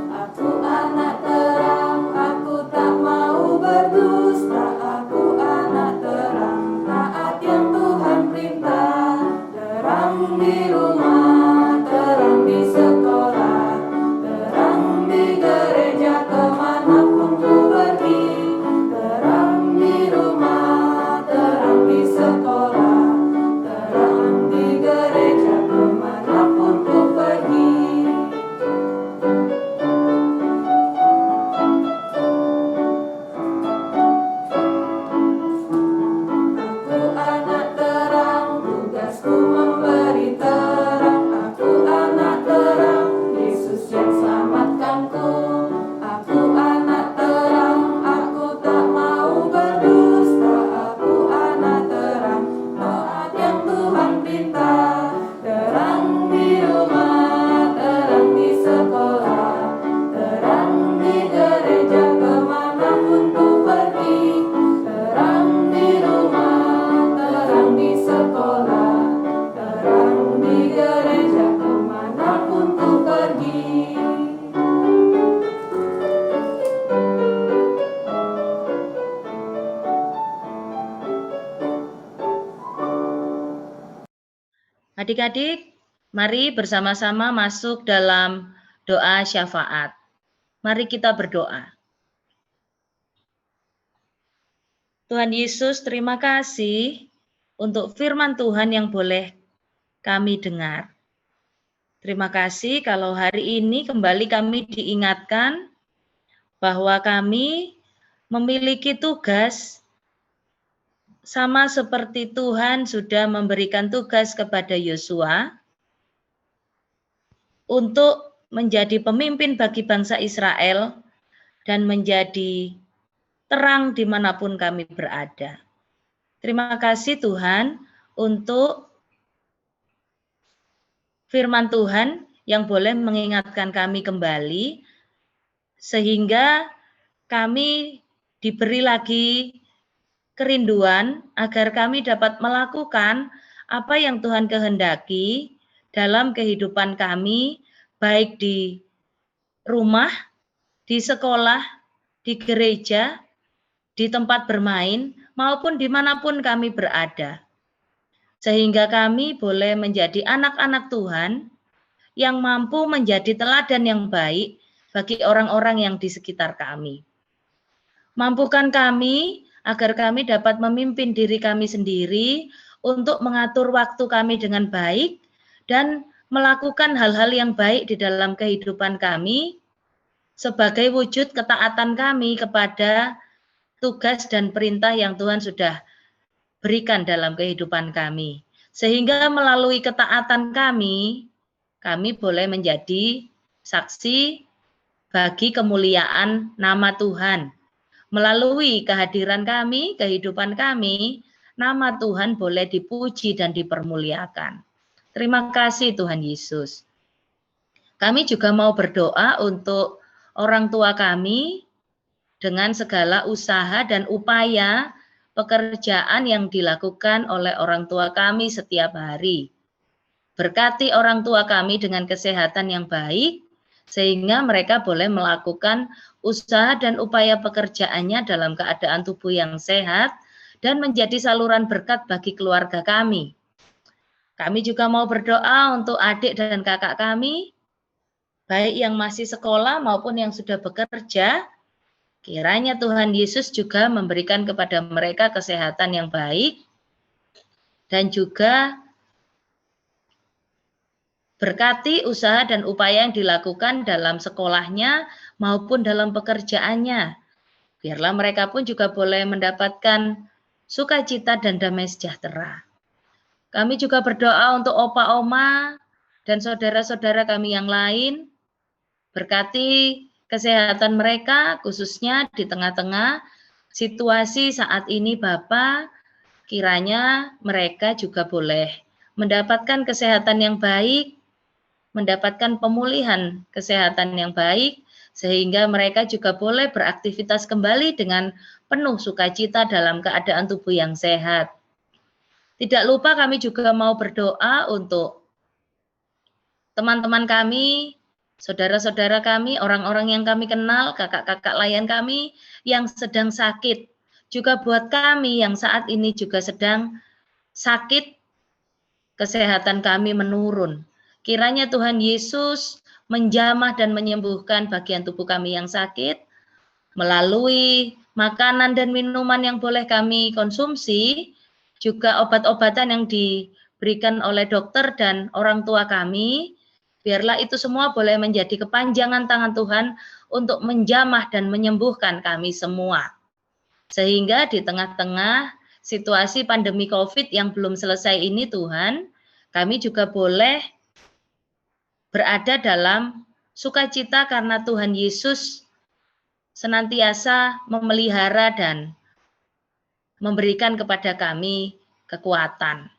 Aku anak terang, aku tak mau berdusta. Aku anak terang, taat yang Tuhan perintah. Terang di rumah, terang di sekolah, terang di gereja kemanapun ku pergi. Terang di rumah, terang di sekolah, terang di gereja kemanapun ku pergi. Aku anak terang, tugasku memberi terang. Aku anak terang, Yesus yang selamatkanku. Aku anak terang, aku tak mau berdusta. Aku anak terang, taat yang Tuhan pinta. Terang di rumah, terang di sekolah, terang di gereja kemanapun ku pergi. Terang di rumah, terang di sekolah, terang di gereja kemanapun ku pergi. Adik-adik, mari bersama-sama masuk dalam doa syafaat. Mari kita berdoa. Tuhan Yesus, terima kasih untuk firman Tuhan yang boleh kami dengar. Terima kasih kalau hari ini kembali kami diingatkan bahwa kami memiliki tugas sama seperti Tuhan sudah memberikan tugas kepada Yosua untuk menjadi pemimpin bagi bangsa Israel dan menjadi terang dimanapun kami berada. Terima kasih Tuhan untuk firman Tuhan yang boleh mengingatkan kami kembali, sehingga kami diberi lagi kerinduan agar kami dapat melakukan apa yang Tuhan kehendaki dalam kehidupan kami, baik di rumah, di sekolah, di gereja, di tempat bermain, maupun dimanapun kami berada. Sehingga kami boleh menjadi anak-anak Tuhan yang mampu menjadi teladan yang baik bagi orang-orang yang di sekitar kami. Mampukan kami agar kami dapat memimpin diri kami sendiri untuk mengatur waktu kami dengan baik dan melakukan hal-hal yang baik di dalam kehidupan kami sebagai wujud ketaatan kami kepada tugas dan perintah yang Tuhan sudah berikan dalam kehidupan kami. Sehingga melalui ketaatan kami boleh menjadi saksi bagi kemuliaan nama Tuhan. Melalui kehadiran kami, kehidupan kami, nama Tuhan boleh dipuji dan dipermuliakan. Terima kasih Tuhan Yesus. Kami juga mau berdoa untuk orang tua kami dengan segala usaha dan upaya pekerjaan yang dilakukan oleh orang tua kami setiap hari. Berkati orang tua kami dengan kesehatan yang baik, sehingga mereka boleh melakukan usaha dan upaya pekerjaannya dalam keadaan tubuh yang sehat dan menjadi saluran berkat bagi keluarga kami. Kami juga mau berdoa untuk adik dan kakak kami, baik yang masih sekolah maupun yang sudah bekerja. Kiranya Tuhan Yesus juga memberikan kepada mereka kesehatan yang baik dan juga berkati usaha dan upaya yang dilakukan dalam sekolahnya maupun dalam pekerjaannya. Biarlah mereka pun juga boleh mendapatkan sukacita dan damai sejahtera. Kami juga berdoa untuk opa, oma, dan saudara-saudara kami yang lain. Berkati kesehatan mereka, khususnya di tengah-tengah situasi saat ini Bapak, kiranya mereka juga boleh mendapatkan kesehatan yang baik, mendapatkan pemulihan kesehatan yang baik, sehingga mereka juga boleh beraktivitas kembali dengan penuh sukacita dalam keadaan tubuh yang sehat. Tidak lupa kami juga mau berdoa untuk teman-teman kami, saudara-saudara kami, orang-orang yang kami kenal, kakak-kakak layan kami yang sedang sakit. Juga buat kami yang saat ini juga sedang sakit, kesehatan kami menurun. Kiranya Tuhan Yesus menjamah dan menyembuhkan bagian tubuh kami yang sakit melalui makanan dan minuman yang boleh kami konsumsi, juga obat-obatan yang diberikan oleh dokter dan orang tua kami. Biarlah itu semua boleh menjadi kepanjangan tangan Tuhan untuk menjamah dan menyembuhkan kami semua. Sehingga di tengah-tengah situasi pandemi COVID yang belum selesai ini Tuhan, kami juga boleh berada dalam sukacita karena Tuhan Yesus senantiasa memelihara dan memberikan kepada kami kekuatan.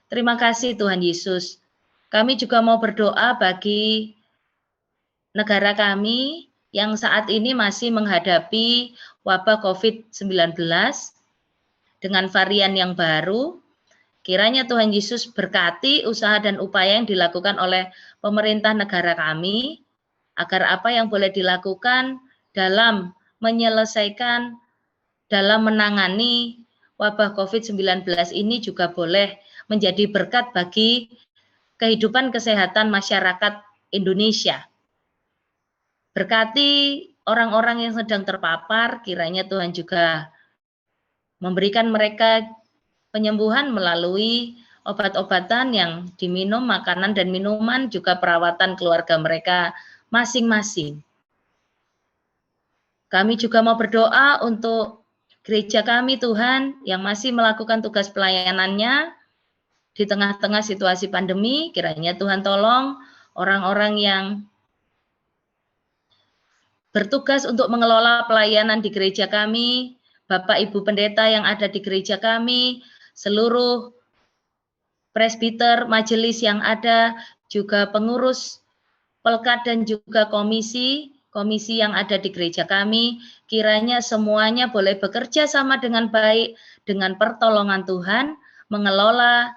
Terima kasih Tuhan Yesus. Kami juga mau berdoa bagi negara kami yang saat ini masih menghadapi wabah COVID-19 dengan varian yang baru. Kiranya Tuhan Yesus berkati usaha dan upaya yang dilakukan oleh pemerintah negara kami, agar apa yang boleh dilakukan dalam menyelesaikan, dalam menangani wabah COVID-19 ini juga boleh menjadi berkat bagi kehidupan kesehatan masyarakat Indonesia. Berkati orang-orang yang sedang terpapar, kiranya Tuhan juga memberikan mereka penyembuhan melalui obat-obatan yang diminum, makanan dan minuman, juga perawatan keluarga mereka masing-masing. Kami juga mau berdoa untuk gereja kami Tuhan yang masih melakukan tugas pelayanannya di tengah-tengah situasi pandemi. Kiranya Tuhan tolong orang-orang yang bertugas untuk mengelola pelayanan di gereja kami, Bapak Ibu Pendeta yang ada di gereja kami, seluruh presbiter, majelis yang ada, juga pengurus pelkat dan juga komisi yang ada di gereja kami, kiranya semuanya boleh bekerja sama dengan baik, dengan pertolongan Tuhan, mengelola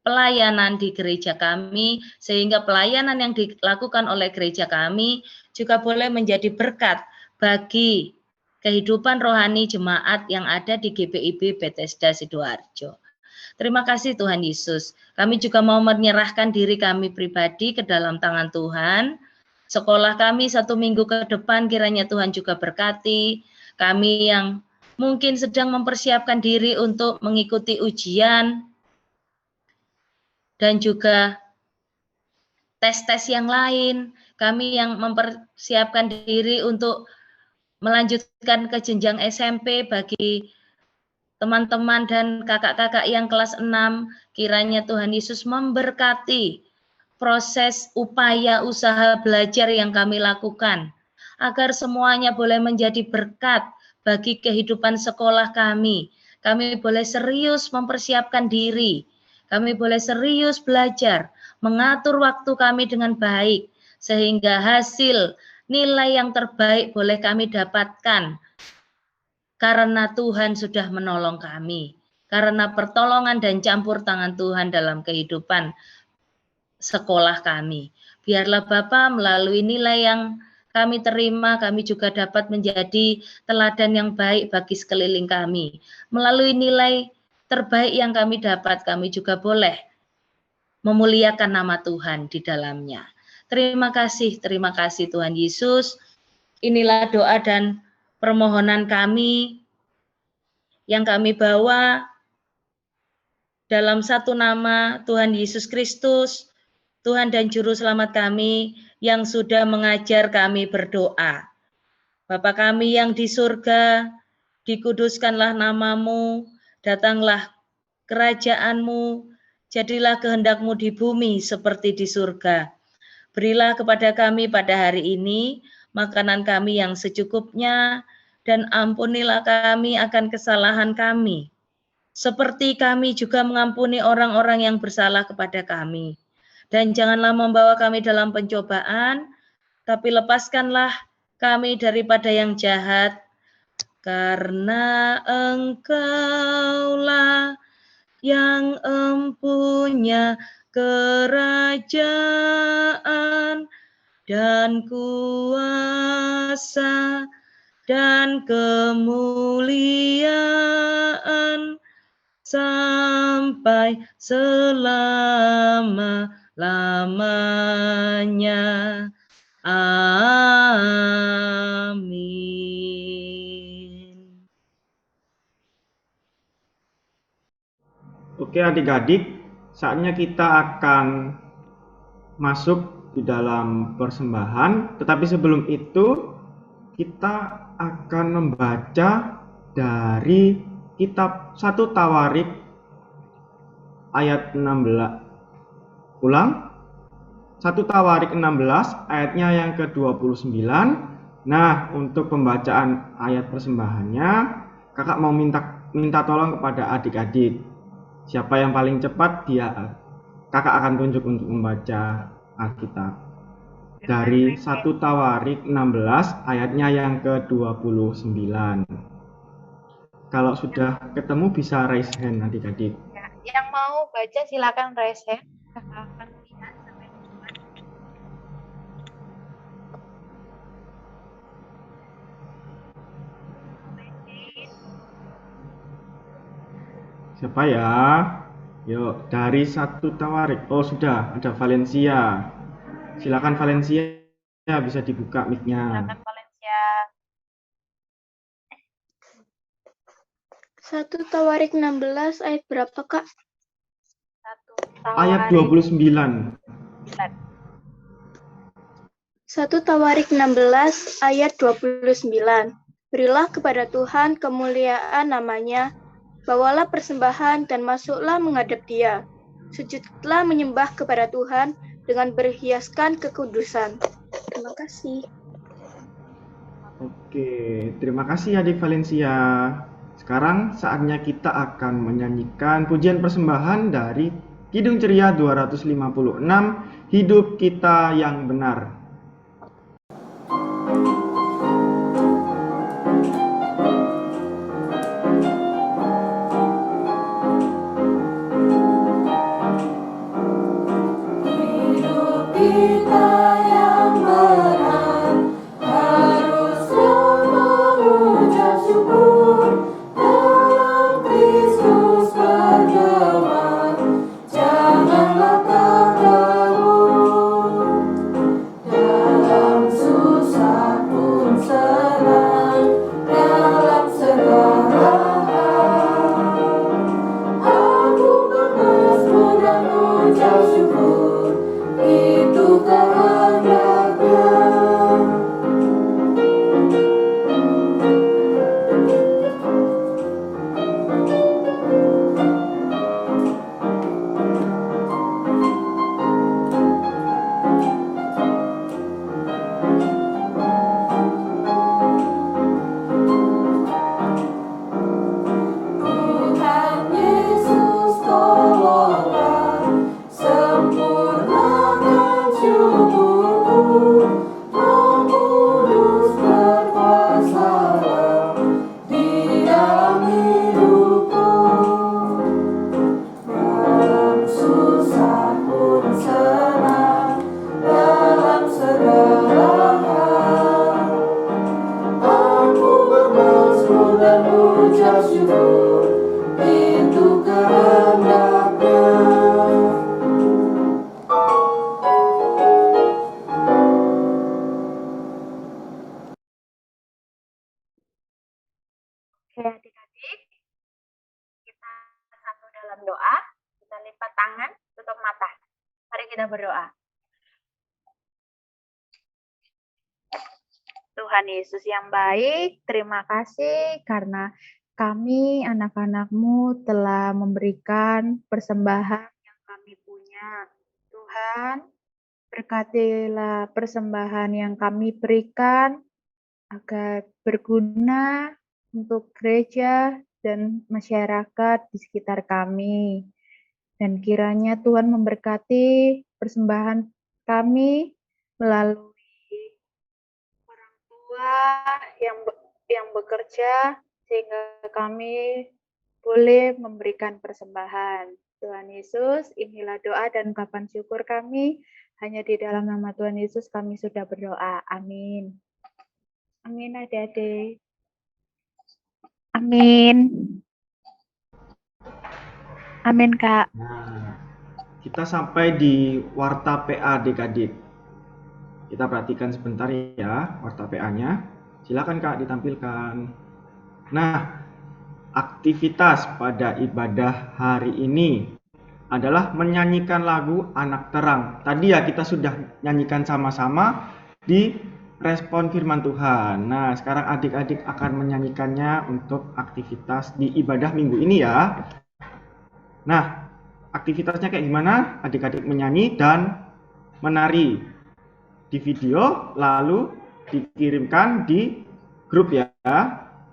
pelayanan di gereja kami, sehingga pelayanan yang dilakukan oleh gereja kami juga boleh menjadi berkat bagi kehidupan rohani jemaat yang ada di GPIB Bethesda Sidoarjo. Terima kasih Tuhan Yesus. Kami juga mau menyerahkan diri kami pribadi ke dalam tangan Tuhan. Sekolah kami 1 minggu ke depan kiranya Tuhan juga berkati. Kami yang mungkin sedang mempersiapkan diri untuk mengikuti ujian dan juga tes-tes yang lain. Kami yang mempersiapkan diri untuk melanjutkan ke jenjang SMP bagi teman-teman dan kakak-kakak yang kelas 6, kiranya Tuhan Yesus memberkati proses upaya usaha belajar yang kami lakukan, agar semuanya boleh menjadi berkat bagi kehidupan sekolah kami. Kami boleh serius mempersiapkan diri, kami boleh serius belajar, mengatur waktu kami dengan baik, sehingga hasil nilai yang terbaik boleh kami dapatkan, karena Tuhan sudah menolong kami, karena pertolongan dan campur tangan Tuhan dalam kehidupan sekolah kami. Biarlah Bapa melalui nilai yang kami terima, kami juga dapat menjadi teladan yang baik bagi sekeliling kami. Melalui nilai terbaik yang kami dapat, kami juga boleh memuliakan nama Tuhan di dalamnya. Terima kasih Tuhan Yesus. Inilah doa dan permohonan kami yang kami bawa dalam satu nama Tuhan Yesus Kristus, Tuhan dan Juru Selamat kami yang sudah mengajar kami berdoa. Bapa kami yang di surga, dikuduskanlah namamu, datanglah kerajaanmu, jadilah kehendak-Mu di bumi seperti di surga. Berilah kepada kami pada hari ini makanan kami yang secukupnya, dan ampunilah kami akan kesalahan kami, seperti kami juga mengampuni orang-orang yang bersalah kepada kami. Dan janganlah membawa kami dalam pencobaan, tapi lepaskanlah kami daripada yang jahat, karena Engkaulah yang empunya kerajaan dan kuasa dan kemuliaan sampai selama-lamanya. Amin. Oke adik-adik, saatnya kita akan masuk di dalam persembahan, tetapi sebelum itu kita akan membaca dari kitab 1 Tawarik ayat 16. Ulang, 1 Tawarik 16 ayatnya yang ke-29. Nah, untuk pembacaan ayat persembahannya, kakak mau minta tolong kepada adik-adik. Siapa yang paling cepat, kakak akan tunjuk untuk membaca Alkitab. Dari 1 Tawarik 16 ayatnya yang ke-29. Kalau sudah ketemu bisa raise hand adik-adik. Ya, yang mau baca silakan raise hand. Kakak akan lihat sampai depan. Siapa ya? Yuk, dari 1 Tawarik. Oh, sudah ada Valencia. Silakan Valencia, bisa dibuka mic-nya. Silakan Valencia. 1 Tawarik 16 ayat berapa, Kak? 1 Ayat Tawarik 29. 1 Tawarik 16 ayat 29. Berilah kepada Tuhan kemuliaan namanya, bawalah persembahan dan masuklah menghadap Dia. Sujudlah menyembah kepada Tuhan dengan berhiaskan kekudusan. Terima kasih. Oke, terima kasih adik Valencia. Sekarang saatnya kita akan menyanyikan pujian persembahan dari Kidung Ceria 256, Hidup Kita Yang Benar. Hidup kita yang benar haruslah mengucap syukur, dalam Kristus bergema, janganlah terkebun. Dalam susah pun senang, dalam segala hal aku bermazmur dan ucap syukur, itu kehendaknya. Tuhan Yesus tolonglah, sempurnakan syukurku, Roh Kudus berkuasalah di dalam hidupku. Dalam susah pun senang, dalam segala hal aku bermazmur dan ucap syukur, itu kehendaknya. Oke adik-adik, kita satu dalam doa, kita lipat tangan, tutup mata. Mari kita berdoa. Tuhan Yesus yang baik, terima kasih karena kami anak-anak-Mu telah memberikan persembahan yang kami punya. Tuhan, berkatilah persembahan yang kami berikan, agar berguna untuk gereja dan masyarakat di sekitar kami. Dan kiranya Tuhan memberkati persembahan kami melalui orang tua yang bekerja sehingga kami boleh memberikan persembahan. Tuhan Yesus, inilah doa dan ungkapan syukur kami. Hanya di dalam nama Tuhan Yesus kami sudah berdoa. Amin. Amin adik-adik. Amin. Amin Kak. Nah, kita sampai di warta PA adik-adik. Kita perhatikan sebentar ya warta PA-nya. Silakan Kak ditampilkan. Nah, aktivitas pada ibadah hari ini adalah menyanyikan lagu Anak Terang. Tadi ya kita sudah nyanyikan sama-sama di respon firman Tuhan. Nah, sekarang adik-adik akan menyanyikannya untuk aktivitas di ibadah minggu ini ya. Nah, aktivitasnya kayak gimana? Adik-adik menyanyi dan menari di video, lalu dikirimkan di grup ya.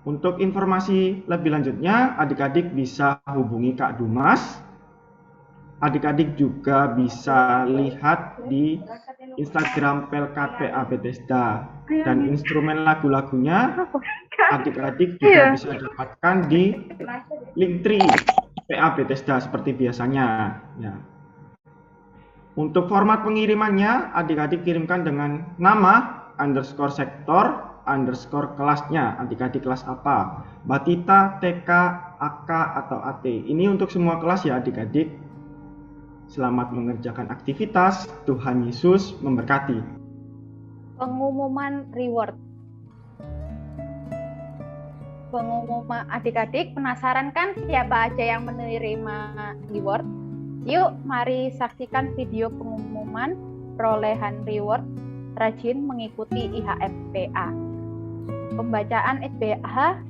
Untuk informasi lebih lanjutnya, adik-adik bisa hubungi Kak Dumas. Adik-adik juga bisa lihat di Instagram PLKPA Bethesda. Dan instrumen lagu-lagunya adik-adik juga bisa dapatkan di Linktree PA Bethesda seperti biasanya. Ya. Untuk format pengirimannya, adik-adik kirimkan dengan nama _sektor _kelasnya, adik-adik kelas apa, Batita, TK, AK, atau AT. Ini untuk semua kelas ya adik-adik. Selamat mengerjakan aktivitas, Tuhan Yesus memberkati. Pengumuman reward. Pengumuman adik-adik penasaran kan siapa aja yang menerima reward? Yuk mari saksikan video pengumuman perolehan reward rajin mengikuti IHMPA. Pembacaan SBH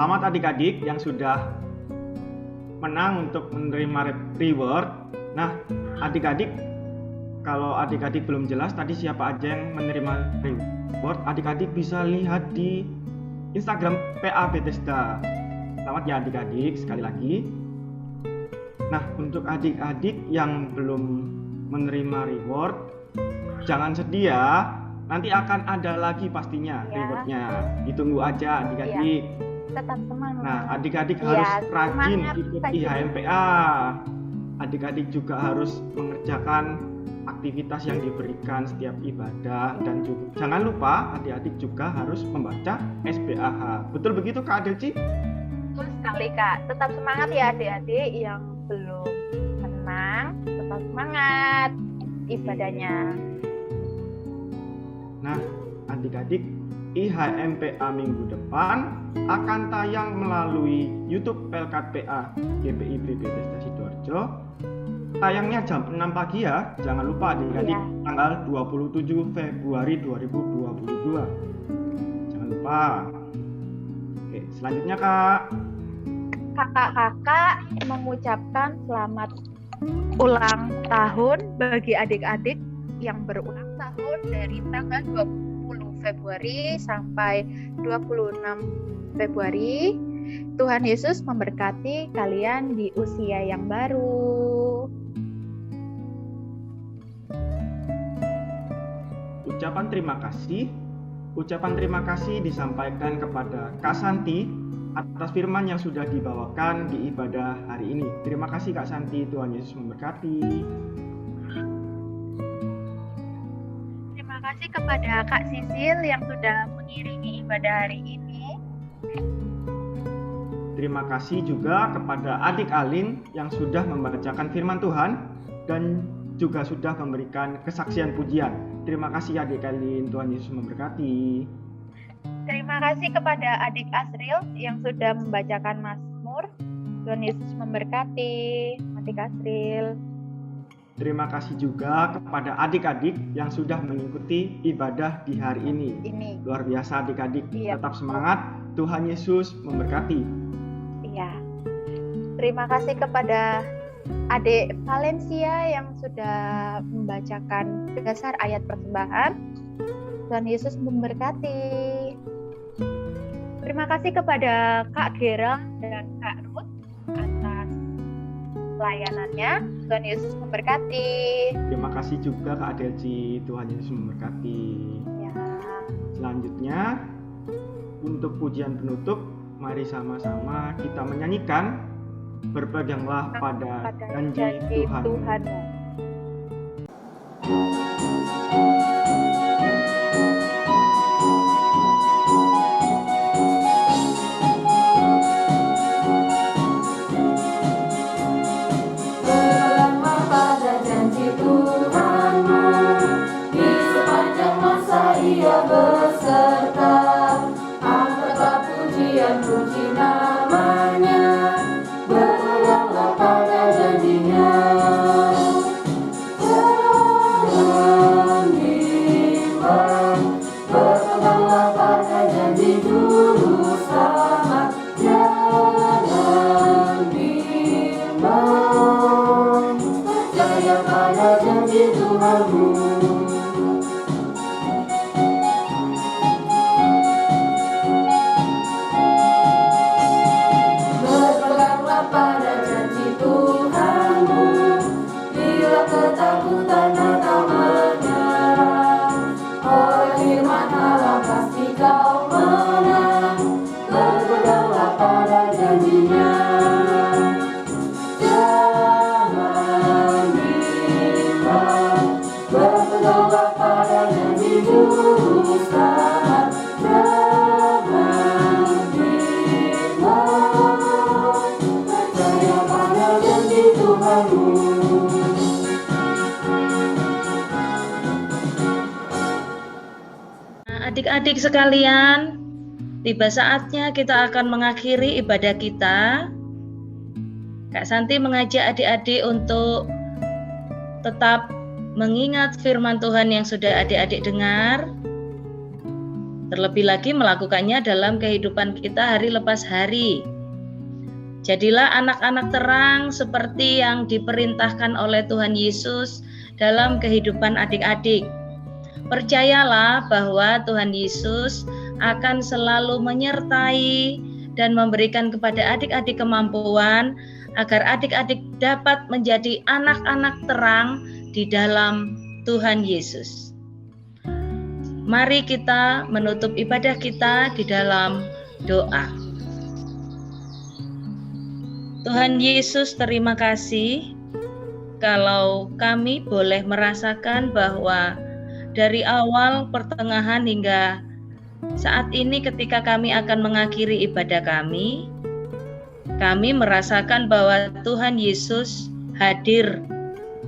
Selamat adik-adik yang sudah menang untuk menerima reward. Nah, adik-adik, kalau adik-adik belum jelas tadi siapa aja yang menerima reward, adik-adik bisa lihat di Instagram PA Bethesda. Selamat ya adik-adik, sekali lagi. Nah, untuk adik-adik yang belum menerima reward, jangan sedih ya. Nanti akan ada lagi pastinya rewardnya. Ditunggu aja adik-adik. tetap semangat. Nah, adik-adik harus rajin ikut IHMPA. Adik-adik juga harus mengerjakan aktivitas yang diberikan setiap ibadah dan juga jangan lupa adik-adik juga harus membaca SBAH. Betul begitu Kak Adelci? Betul sekali Kak. Tetap semangat ya adik-adik yang belum menang. Tetap semangat ibadahnya. Nah, adik-adik, IHMPA minggu depan akan tayang melalui YouTube PLKPA GPIB Bethesda Sidoarjo. Tayangnya jam 6 pagi ya. Jangan lupa adik-adik, tanggal 27 Februari 2022. Jangan lupa. Oke, selanjutnya Kak. Kakak-kakak mengucapkan selamat ulang tahun bagi adik-adik yang berulang tahun dari tanggal 20 Februari sampai 26 Februari. Tuhan Yesus memberkati kalian di usia yang baru. Ucapan terima kasih Ucapan terima kasih disampaikan kepada Kak Santi atas firman yang sudah dibawakan di ibadah hari ini. Terima kasih Kak Santi, Tuhan Yesus memberkati. Terima kasih kepada Kak Sisil yang sudah mengiringi ibadah hari ini. Terima kasih juga kepada adik Alin yang sudah membacakan firman Tuhan dan juga sudah memberikan kesaksian pujian. Terima kasih adik Alin, Tuhan Yesus memberkati. Terima kasih kepada adik Asril yang sudah membacakan Mazmur. Tuhan Yesus memberkati adik Asril. Terima kasih juga kepada adik-adik yang sudah mengikuti ibadah di hari ini. Luar biasa adik-adik, tetap semangat, Tuhan Yesus memberkati. Iya. Terima kasih kepada adik Valencia yang sudah membacakan dasar ayat persembahan. Tuhan Yesus memberkati. Terima kasih kepada Kak Gera dan Kak Ruth atas pelayanannya. Tuhan Yesus memberkati. Terima kasih juga Kak Adelci, Tuhan Yesus memberkati. Ya. Selanjutnya, untuk pujian penutup, mari sama-sama kita menyanyikan Berpeganglah pada janji Tuhan. Berpeganglah pada janji Tuhanmu, di sepanjang masa Ia beserta. Angkatlah pujian, puji namanya, berpeganglah pada janjinya. Jangan bimbang, berpeganglah pada janji Juru Selamat. Jangan bimbang, percaya pada janji Tuhanmu. Berpeganglah pada janji Tuhanmu, bila ketakutan atau menyerah. Oleh firman Allah pasti kau menang. Berpeganglah pada janjinya. Jangan bimbang, berpeganglah pada janji Juru Selamat. Jangan bimbang, percaya pada janji Tuhanmu. Adik-adik sekalian, tiba saatnya kita akan mengakhiri ibadah kita. Kak Santi mengajak adik-adik untuk tetap mengingat firman Tuhan yang sudah adik-adik dengar. Terlebih lagi melakukannya dalam kehidupan kita hari lepas hari. Jadilah anak-anak terang seperti yang diperintahkan oleh Tuhan Yesus dalam kehidupan adik-adik. Percayalah bahwa Tuhan Yesus akan selalu menyertai dan memberikan kepada adik-adik kemampuan agar adik-adik dapat menjadi anak-anak terang di dalam Tuhan Yesus. Mari kita menutup ibadah kita di dalam doa. Tuhan Yesus, terima kasih kalau kami boleh merasakan bahwa dari awal, pertengahan hingga saat ini ketika kami akan mengakhiri ibadah kami merasakan bahwa Tuhan Yesus hadir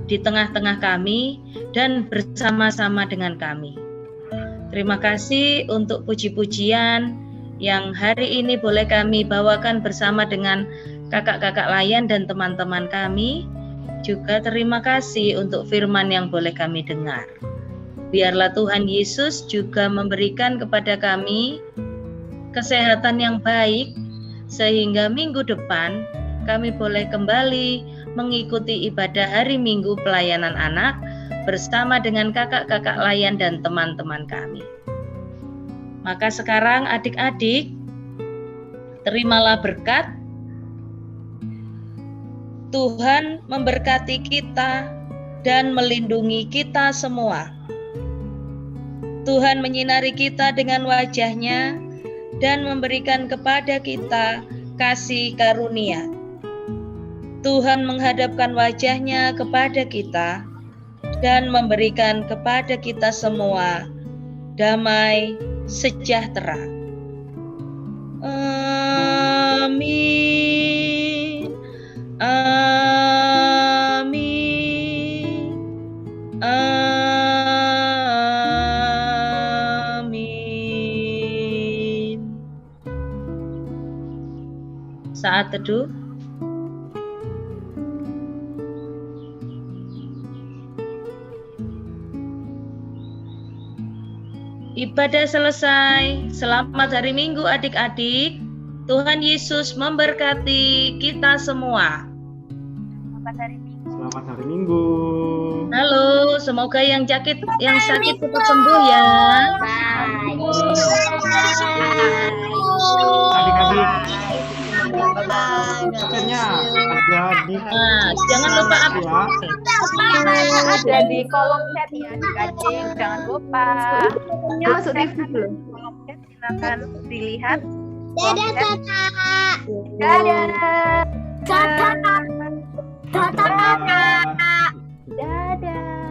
di tengah-tengah kami dan bersama-sama dengan kami. Terima kasih untuk puji-pujian yang hari ini boleh kami bawakan bersama dengan kakak-kakak layan dan teman-teman kami. Juga terima kasih untuk firman yang boleh kami dengar. Biarlah Tuhan Yesus juga memberikan kepada kami kesehatan yang baik, sehingga minggu depan kami boleh kembali mengikuti ibadah hari Minggu pelayanan anak bersama dengan kakak-kakak layan dan teman-teman kami. Maka sekarang adik-adik, terimalah berkat. Tuhan memberkati kita dan melindungi kita semua. Tuhan menyinari kita dengan wajah-Nya dan memberikan kepada kita kasih karunia. Tuhan menghadapkan wajah-Nya kepada kita dan memberikan kepada kita semua damai sejahtera. Amin. Amin. Amin. Saat teduh. Ibadah selesai. Selamat hari Minggu adik-adik. Tuhan Yesus memberkati kita semua. Selamat hari Minggu. Selamat hari Minggu. Halo, semoga yang sakit cepat sembuh ya. Adik-adik, absennya ada di Jangan lupa ya. Ada di kolom chat ya adik-adik. Jangan lupa. Masuk TV dulu. Kolom chat silakan dilihat. Dadah, kakak. Dadah. Kakak. Dadah. Dadah.